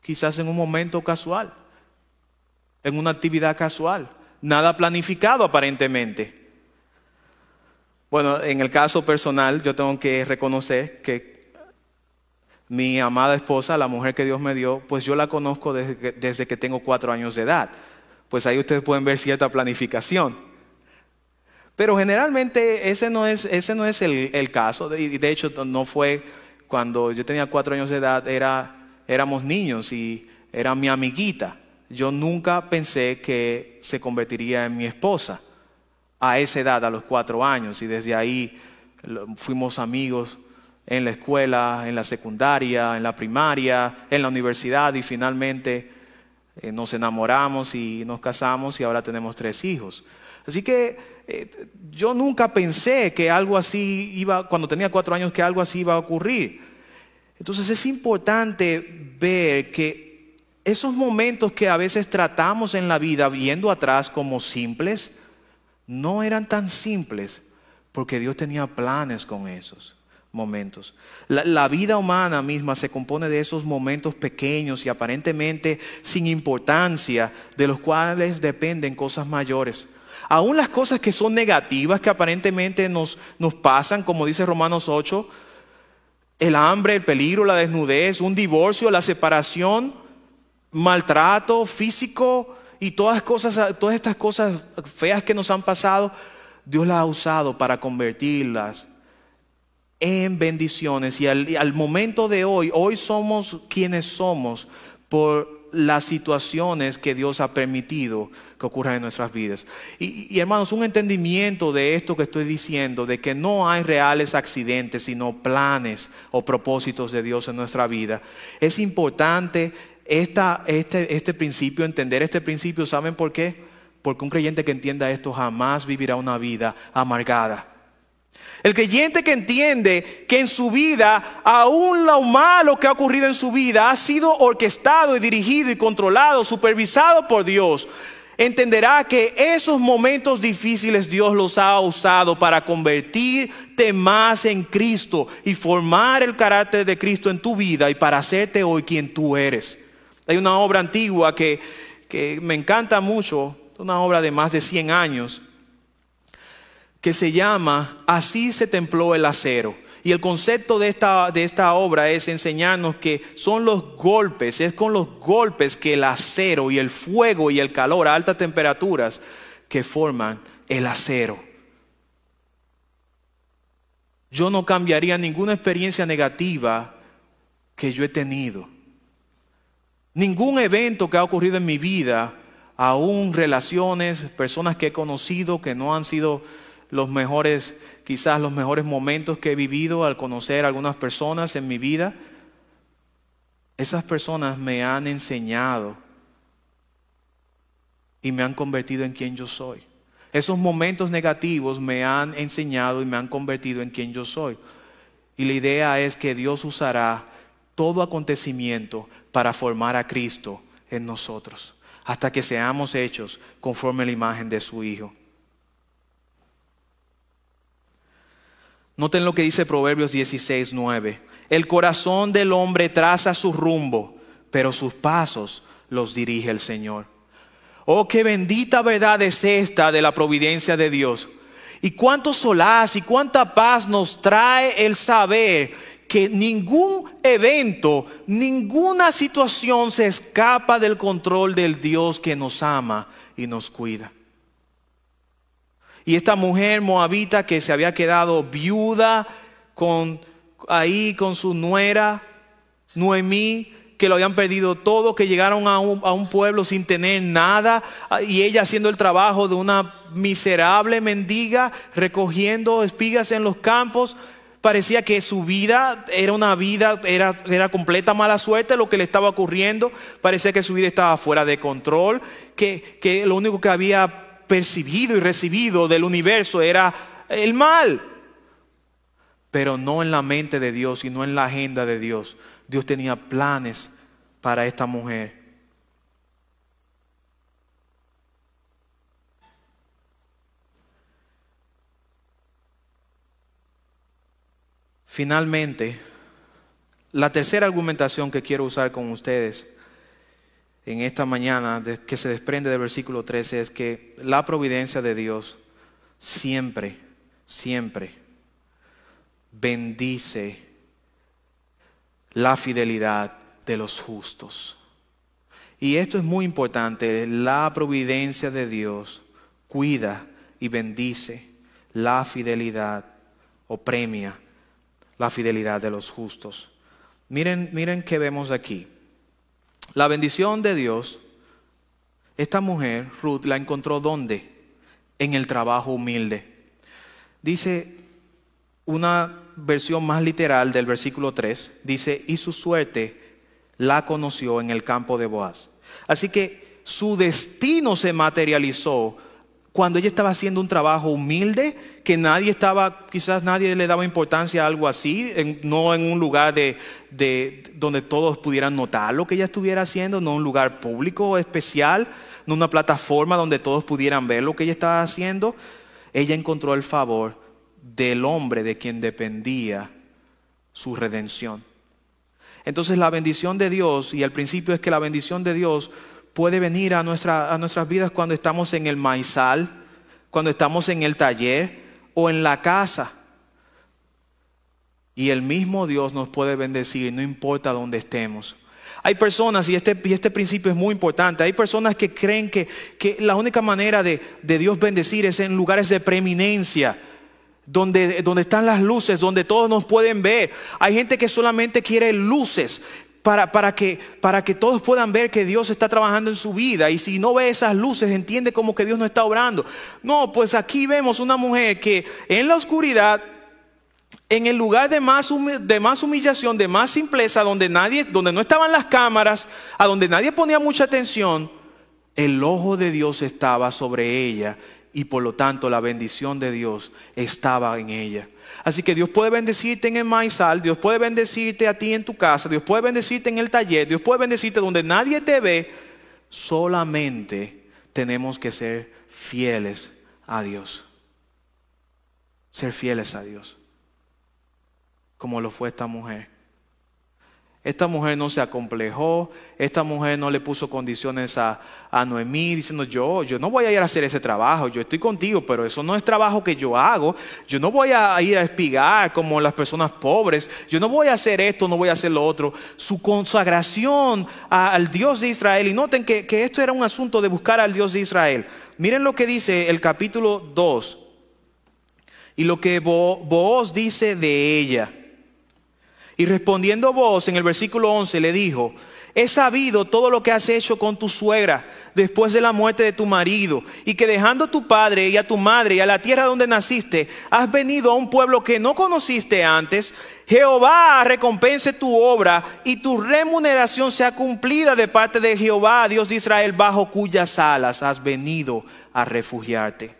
Quizás en un momento casual, en una actividad casual, nada planificado aparentemente. Bueno, en el caso personal yo tengo que reconocer que mi amada esposa, la mujer que Dios me dio, pues yo la conozco desde que tengo 4 años de edad. Pues ahí ustedes pueden ver cierta planificación. Pero generalmente ese no es el caso. De hecho, no fue cuando yo tenía 4 años de edad, éramos niños y era mi amiguita. Yo nunca pensé que se convertiría en mi esposa a esa edad, a los 4 años. Y desde ahí fuimos amigos en la escuela, en la secundaria, en la primaria, en la universidad y finalmente nos enamoramos y nos casamos y ahora tenemos 3 hijos. Así que yo nunca pensé que algo así cuando tenía 4 años, que algo así iba a ocurrir. Entonces es importante ver que esos momentos que a veces tratamos en la vida viendo atrás como simples, no eran tan simples porque Dios tenía planes con esos momentos. La vida humana misma se compone de esos momentos pequeños y aparentemente sin importancia, de los cuales dependen cosas mayores. Aún las cosas que son negativas, que aparentemente nos pasan, como dice Romanos 8, el hambre, el peligro, la desnudez, un divorcio, la separación, maltrato físico y todas estas cosas feas que nos han pasado, Dios las ha usado para convertirlas en bendiciones. Y al momento de hoy somos quienes somos por las situaciones que Dios ha permitido que ocurran en nuestras vidas. Y hermanos, un entendimiento de esto que estoy diciendo, de que no hay reales accidentes, sino planes o propósitos de Dios en nuestra vida. Es importante este principio, entender este principio. ¿Saben por qué? Porque un creyente que entienda esto jamás vivirá una vida amargada. El creyente que entiende que en su vida, aún lo malo que ha ocurrido en su vida, ha sido orquestado y dirigido y controlado, supervisado por Dios, entenderá que esos momentos difíciles Dios los ha usado para convertirte más en Cristo y formar el carácter de Cristo en tu vida y para hacerte hoy quien tú eres. Hay una obra antigua que me encanta mucho, una obra de más de 100 años, que se llama Así se templó el acero. Y el concepto de esta obra es enseñarnos que son los golpes, es con los golpes que el acero y el fuego y el calor a altas temperaturas que forman el acero. Yo no cambiaría ninguna experiencia negativa que yo he tenido. Ningún evento que ha ocurrido en mi vida, aún relaciones, personas que he conocido que no han sido los mejores, quizás los mejores momentos que he vivido al conocer a algunas personas en mi vida. Esas personas me han enseñado y me han convertido en quien yo soy. Esos momentos negativos me han enseñado y me han convertido en quien yo soy. Y la idea es que Dios usará todo acontecimiento para formar a Cristo en nosotros, hasta que seamos hechos conforme a la imagen de su Hijo. Noten lo que dice Proverbios 16:9. El corazón del hombre traza su rumbo, pero sus pasos los dirige el Señor. Oh, qué bendita verdad es esta de la providencia de Dios. Y cuánto solaz y cuánta paz nos trae el saber que ningún evento, ninguna situación se escapa del control del Dios que nos ama y nos cuida. Y esta mujer moabita que se había quedado viuda con su nuera Noemí, que lo habían perdido todo, que llegaron a un pueblo sin tener nada, y ella haciendo el trabajo de una miserable mendiga, recogiendo espigas en los campos. Parecía que su vida era completa mala suerte lo que le estaba ocurriendo. Parecía que su vida estaba fuera de control, que lo único que había percibido y recibido del universo era el mal. Pero no en la mente de Dios y no en la agenda de Dios. Dios tenía planes para esta mujer. Finalmente, la tercera argumentación que quiero usar con ustedes en esta mañana, que se desprende del versículo 13, es que la providencia de Dios siempre, siempre bendice la fidelidad de los justos. Y esto es muy importante. La providencia de Dios cuida y bendice la fidelidad o premia la fidelidad de los justos. Miren qué vemos aquí. La bendición de Dios, esta mujer, Ruth, la encontró ¿dónde? En el trabajo humilde. Dice una versión más literal del versículo 3, dice, y su suerte la conoció en el campo de Boaz. Así que su destino se materializó cuando ella estaba haciendo un trabajo humilde, que quizás nadie le daba importancia a algo así, no en un lugar donde todos pudieran notar lo que ella estuviera haciendo, no un lugar público especial, no una plataforma donde todos pudieran ver lo que ella estaba haciendo. Ella encontró el favor del hombre de quien dependía su redención. Entonces la bendición de Dios, y el principio es que la bendición de Dios puede venir a nuestras vidas cuando estamos en el maizal, cuando estamos en el taller o en la casa. Y el mismo Dios nos puede bendecir, no importa dónde estemos. Hay personas, y este principio es muy importante, hay personas que creen que la única manera de Dios bendecir es en lugares de preeminencia, donde están las luces, donde todos nos pueden ver. Hay gente que solamente quiere luces para que todos puedan ver que Dios está trabajando en su vida. Y si no ve esas luces, entiende como que Dios no está obrando. No, pues aquí vemos una mujer que en la oscuridad, en el lugar de más humillación, de más simpleza, donde no estaban las cámaras, a donde nadie ponía mucha atención, el ojo de Dios estaba sobre ella. Y por lo tanto la bendición de Dios estaba en ella. Así que Dios puede bendecirte en el maizal, Dios puede bendecirte a ti en tu casa, Dios puede bendecirte en el taller, Dios puede bendecirte donde nadie te ve. Solamente tenemos que ser fieles a Dios. Ser fieles a Dios. Como lo fue esta mujer. Esta mujer no se acomplejó, esta mujer no le puso condiciones a Noemí diciendo yo no voy a ir a hacer ese trabajo, yo estoy contigo, pero eso no es trabajo que yo hago, yo no voy a ir a espigar como las personas pobres, yo no voy a hacer esto, no voy a hacer lo otro. Su consagración al Dios de Israel, y noten que esto era un asunto de buscar al Dios de Israel. Miren lo que dice el capítulo 2 y lo que Booz dice de ella. Y respondiendo Booz en el versículo 11 le dijo: he sabido todo lo que has hecho con tu suegra después de la muerte de tu marido, y que dejando a tu padre y a tu madre y a la tierra donde naciste, has venido a un pueblo que no conociste antes. Jehová recompense tu obra y tu remuneración sea cumplida de parte de Jehová, Dios de Israel, bajo cuyas alas has venido a refugiarte.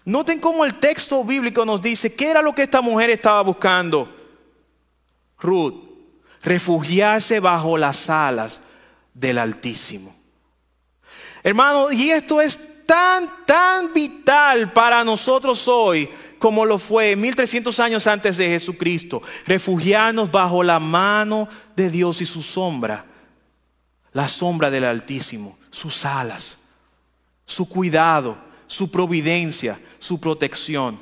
Noten cómo el texto bíblico nos dice qué era lo que esta mujer estaba buscando. Ruth, refugiarse bajo las alas del Altísimo. Hermano, y esto es tan vital para nosotros hoy como lo fue 1300 años antes de Jesucristo. Refugiarnos bajo la mano de Dios y su sombra. La sombra del Altísimo, sus alas, su cuidado, su providencia, su protección.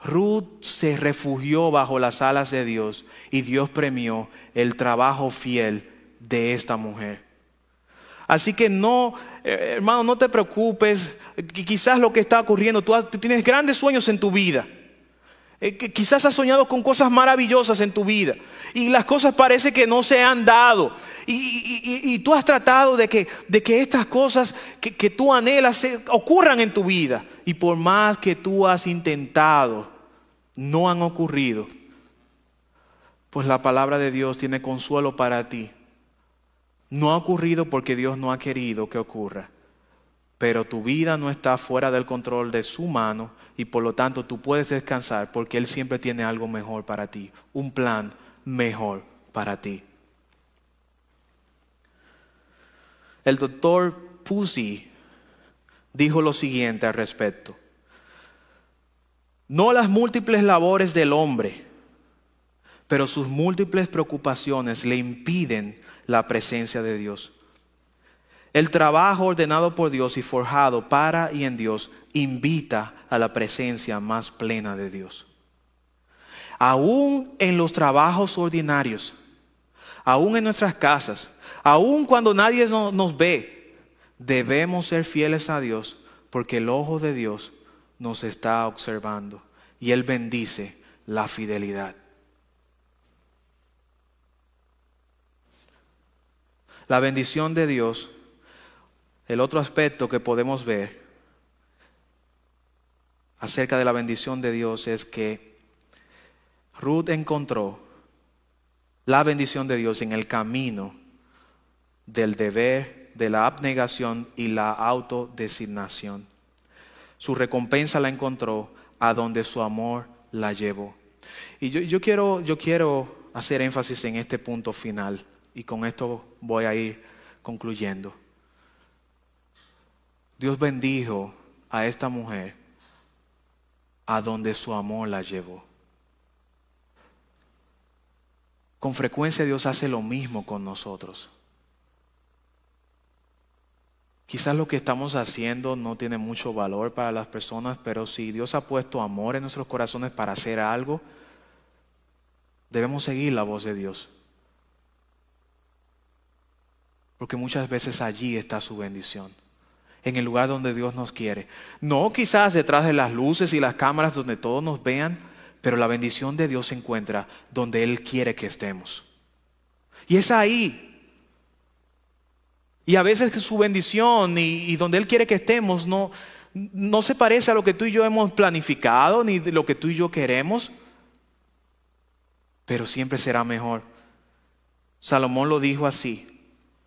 Ruth se refugió bajo las alas de Dios y Dios premió el trabajo fiel de esta mujer. Así que no, hermano, no te preocupes. Quizás lo que está ocurriendo, tú tienes grandes sueños en tu vida. Quizás has soñado con cosas maravillosas en tu vida y las cosas parece que no se han dado. Y tú has tratado de que estas cosas que tú anhelas ocurran en tu vida. Y por más que tú has intentado, no han ocurrido. Pues la palabra de Dios tiene consuelo para ti. No ha ocurrido porque Dios no ha querido que ocurra. Pero tu vida no está fuera del control de su mano y por lo tanto tú puedes descansar porque Él siempre tiene algo mejor para ti. Un plan mejor para ti. El doctor Pusey dijo lo siguiente al respecto. No las múltiples labores del hombre, pero sus múltiples preocupaciones le impiden la presencia de Dios. El trabajo ordenado por Dios y forjado para y en Dios invita a la presencia más plena de Dios. Aún en los trabajos ordinarios, aún en nuestras casas, aún cuando nadie nos ve, debemos ser fieles a Dios porque el ojo de Dios nos está observando y Él bendice la fidelidad. La bendición de Dios, el otro aspecto que podemos ver acerca de la bendición de Dios es que Ruth encontró la bendición de Dios en el camino del deber, de la abnegación y la autodesignación. Su recompensa la encontró a donde su amor la llevó. Y yo quiero hacer énfasis en este punto final. Y con esto voy a ir concluyendo. Dios bendijo a esta mujer a donde su amor la llevó. Con frecuencia Dios hace lo mismo con nosotros. Quizás lo que estamos haciendo no tiene mucho valor para las personas, pero si Dios ha puesto amor en nuestros corazones para hacer algo, debemos seguir la voz de Dios. Porque muchas veces allí está su bendición. En el lugar donde Dios nos quiere. No quizás detrás de las luces y las cámaras donde todos nos vean, pero la bendición de Dios se encuentra donde Él quiere que estemos. Y es ahí. Y a veces su bendición y donde Él quiere que estemos no se parece a lo que tú y yo hemos planificado ni de lo que tú y yo queremos. Pero siempre será mejor. Salomón lo dijo así.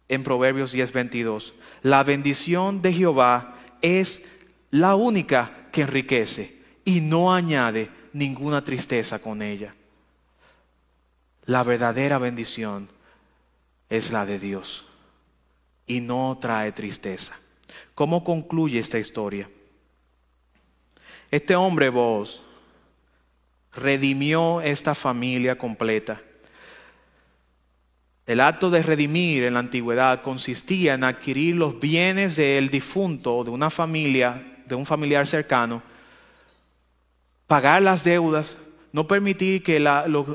En Proverbios 10:22, la bendición de Jehová es la única que enriquece y no añade ninguna tristeza con ella. La verdadera bendición es la de Dios y no trae tristeza. ¿Cómo concluye esta historia? Este hombre Booz redimió esta familia completa. El acto de redimir en la antigüedad consistía en adquirir los bienes del difunto, de una familia, de un familiar cercano, pagar las deudas, no permitir que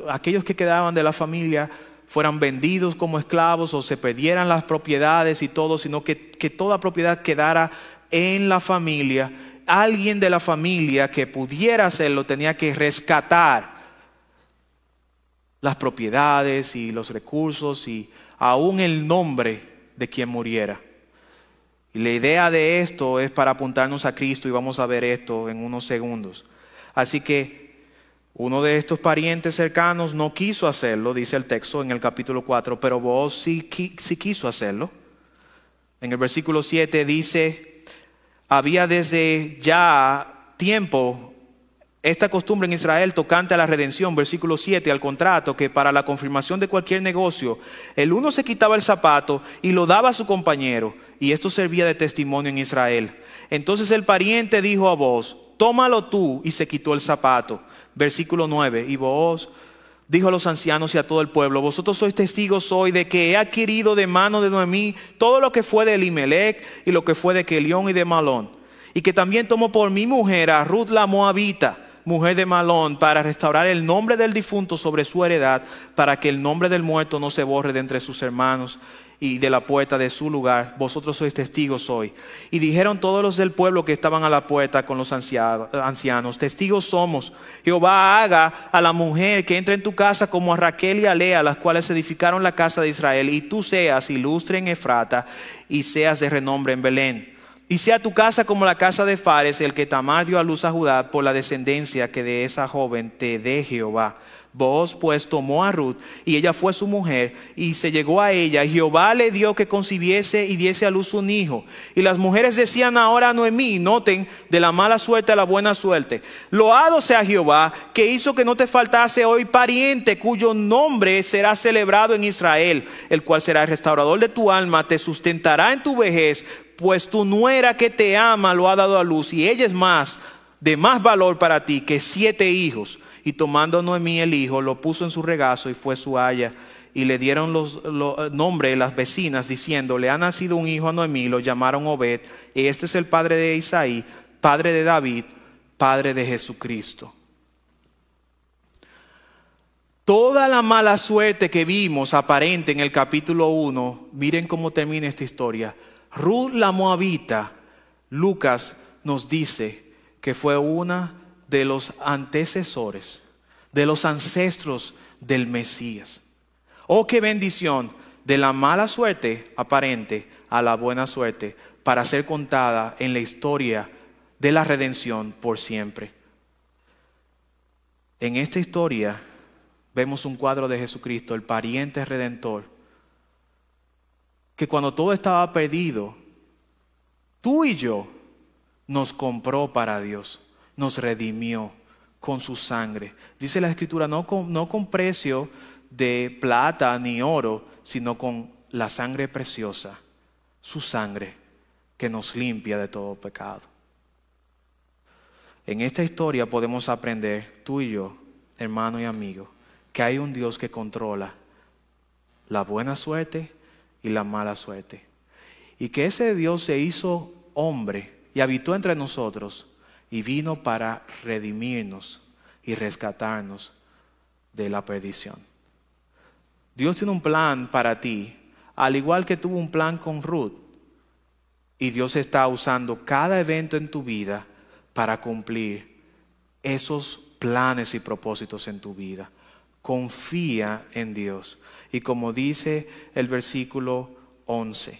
aquellos que quedaban de la familia fueran vendidos como esclavos o se perdieran las propiedades y todo, sino que toda propiedad quedara en la familia. Alguien de la familia que pudiera hacerlo tenía que rescatar las propiedades y los recursos y aún el nombre de quien muriera. Y la idea de esto es para apuntarnos a Cristo y vamos a ver esto en unos segundos. Así que uno de estos parientes cercanos no quiso hacerlo, dice el texto en el capítulo 4, pero Booz sí quiso hacerlo. En el versículo 7 dice, había desde ya tiempo, esta costumbre en Israel tocante a la redención, versículo 7, al contrato, que para la confirmación de cualquier negocio, el uno se quitaba el zapato y lo daba a su compañero, y esto servía de testimonio en Israel. Entonces el pariente dijo a Booz: tómalo tú, y se quitó el zapato. Versículo 9, y Booz dijo a los ancianos y a todo el pueblo: vosotros sois testigos hoy de que he adquirido de mano de Noemí todo lo que fue de Elimelech y lo que fue de Kelión y de Malón, y que también tomó por mi mujer a Ruth la Moabita, mujer de Malón, para restaurar el nombre del difunto sobre su heredad, para que el nombre del muerto no se borre de entre sus hermanos y de la puerta de su lugar. Vosotros sois testigos hoy. Y dijeron todos los del pueblo que estaban a la puerta con los ancianos: testigos somos. Jehová haga a la mujer que entre en tu casa como a Raquel y a Lea, las cuales edificaron la casa de Israel, y tú seas ilustre en Efrata y seas de renombre en Belén. Y sea tu casa como la casa de Fares, el que Tamar dio a luz a Judá, por la descendencia que de esa joven te dé Jehová. Booz pues tomó a Ruth, y ella fue su mujer, y se llegó a ella, y Jehová le dio que concibiese y diese a luz un hijo. Y las mujeres decían ahora a Noemí, noten, de la mala suerte a la buena suerte: loado sea Jehová, que hizo que no te faltase hoy pariente, cuyo nombre será celebrado en Israel, el cual será el restaurador de tu alma, te sustentará en tu vejez, pues tu nuera que te ama lo ha dado a luz, y ella es de más valor para ti que 7 hijos. Y tomando Noemí el hijo, lo puso en su regazo y fue su haya. Y le dieron los nombres las vecinas, diciendo: le ha nacido un hijo a Noemí, lo llamaron Obed. Este es el padre de Isaí, padre de David, padre de Jesucristo. Toda la mala suerte que vimos aparente en el capítulo 1, miren cómo termina esta historia. Ruth la Moabita, Lucas nos dice que fue una de los antecesores, de los ancestros del Mesías. Oh, qué bendición, de la mala suerte aparente a la buena suerte, para ser contada en la historia de la redención por siempre. En esta historia vemos un cuadro de Jesucristo, el pariente redentor, que cuando todo estaba perdido, tú y yo, nos compró para Dios, nos redimió con su sangre. Dice la Escritura, no con precio de plata ni oro, sino con la sangre preciosa, su sangre que nos limpia de todo pecado. En esta historia podemos aprender, tú y yo, hermano y amigo, que hay un Dios que controla la buena suerte y la mala suerte. Y que ese Dios se hizo hombre y habitó entre nosotros y vino para redimirnos y rescatarnos de la perdición. Dios tiene un plan para ti, al igual que tuvo un plan con Ruth. Y Dios está usando cada evento en tu vida para cumplir esos planes y propósitos en tu vida. Confía en Dios. Y como dice el versículo 11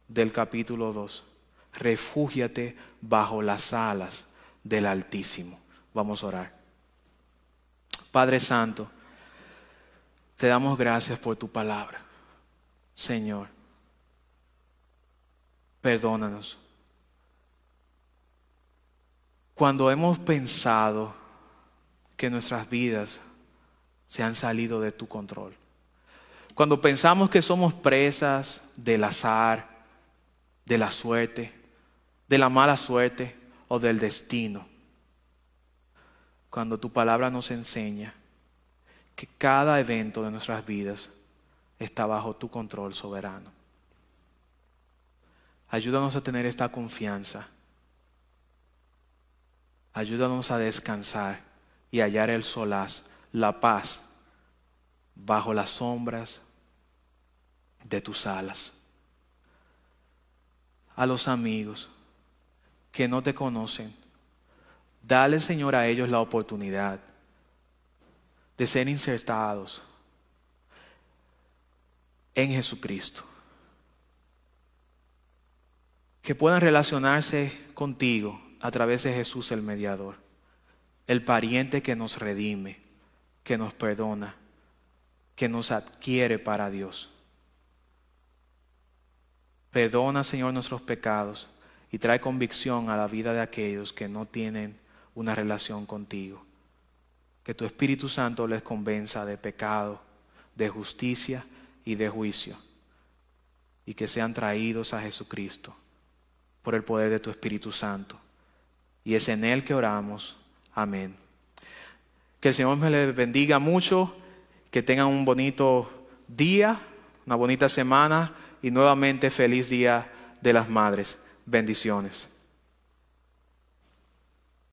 del capítulo 2, refúgiate bajo las alas del Altísimo. Vamos a orar. Padre Santo, te damos gracias por tu palabra. Señor, perdónanos. Cuando hemos pensado que nuestras vidas se han salido de tu control. Cuando pensamos que somos presas del azar, de la suerte, de la mala suerte o del destino. Cuando tu palabra nos enseña que cada evento de nuestras vidas está bajo tu control soberano. Ayúdanos a tener esta confianza. Ayúdanos a descansar y hallar el solaz, la paz, bajo las sombras de tus alas. A los amigos que no te conocen, dale, Señor, a ellos la oportunidad de ser insertados en Jesucristo. Que puedan relacionarse contigo a través de Jesús el mediador, el pariente que nos redime, que nos perdona, que nos adquiere para Dios. Perdona, Señor, nuestros pecados y trae convicción a la vida de aquellos que no tienen una relación contigo. Que tu Espíritu Santo les convenza de pecado, de justicia y de juicio. Y que sean traídos a Jesucristo por el poder de tu Espíritu Santo. Y es en Él que oramos. Amén. Que el Señor me les bendiga mucho, que tengan un bonito día, una bonita semana y nuevamente feliz Día de las Madres. Bendiciones.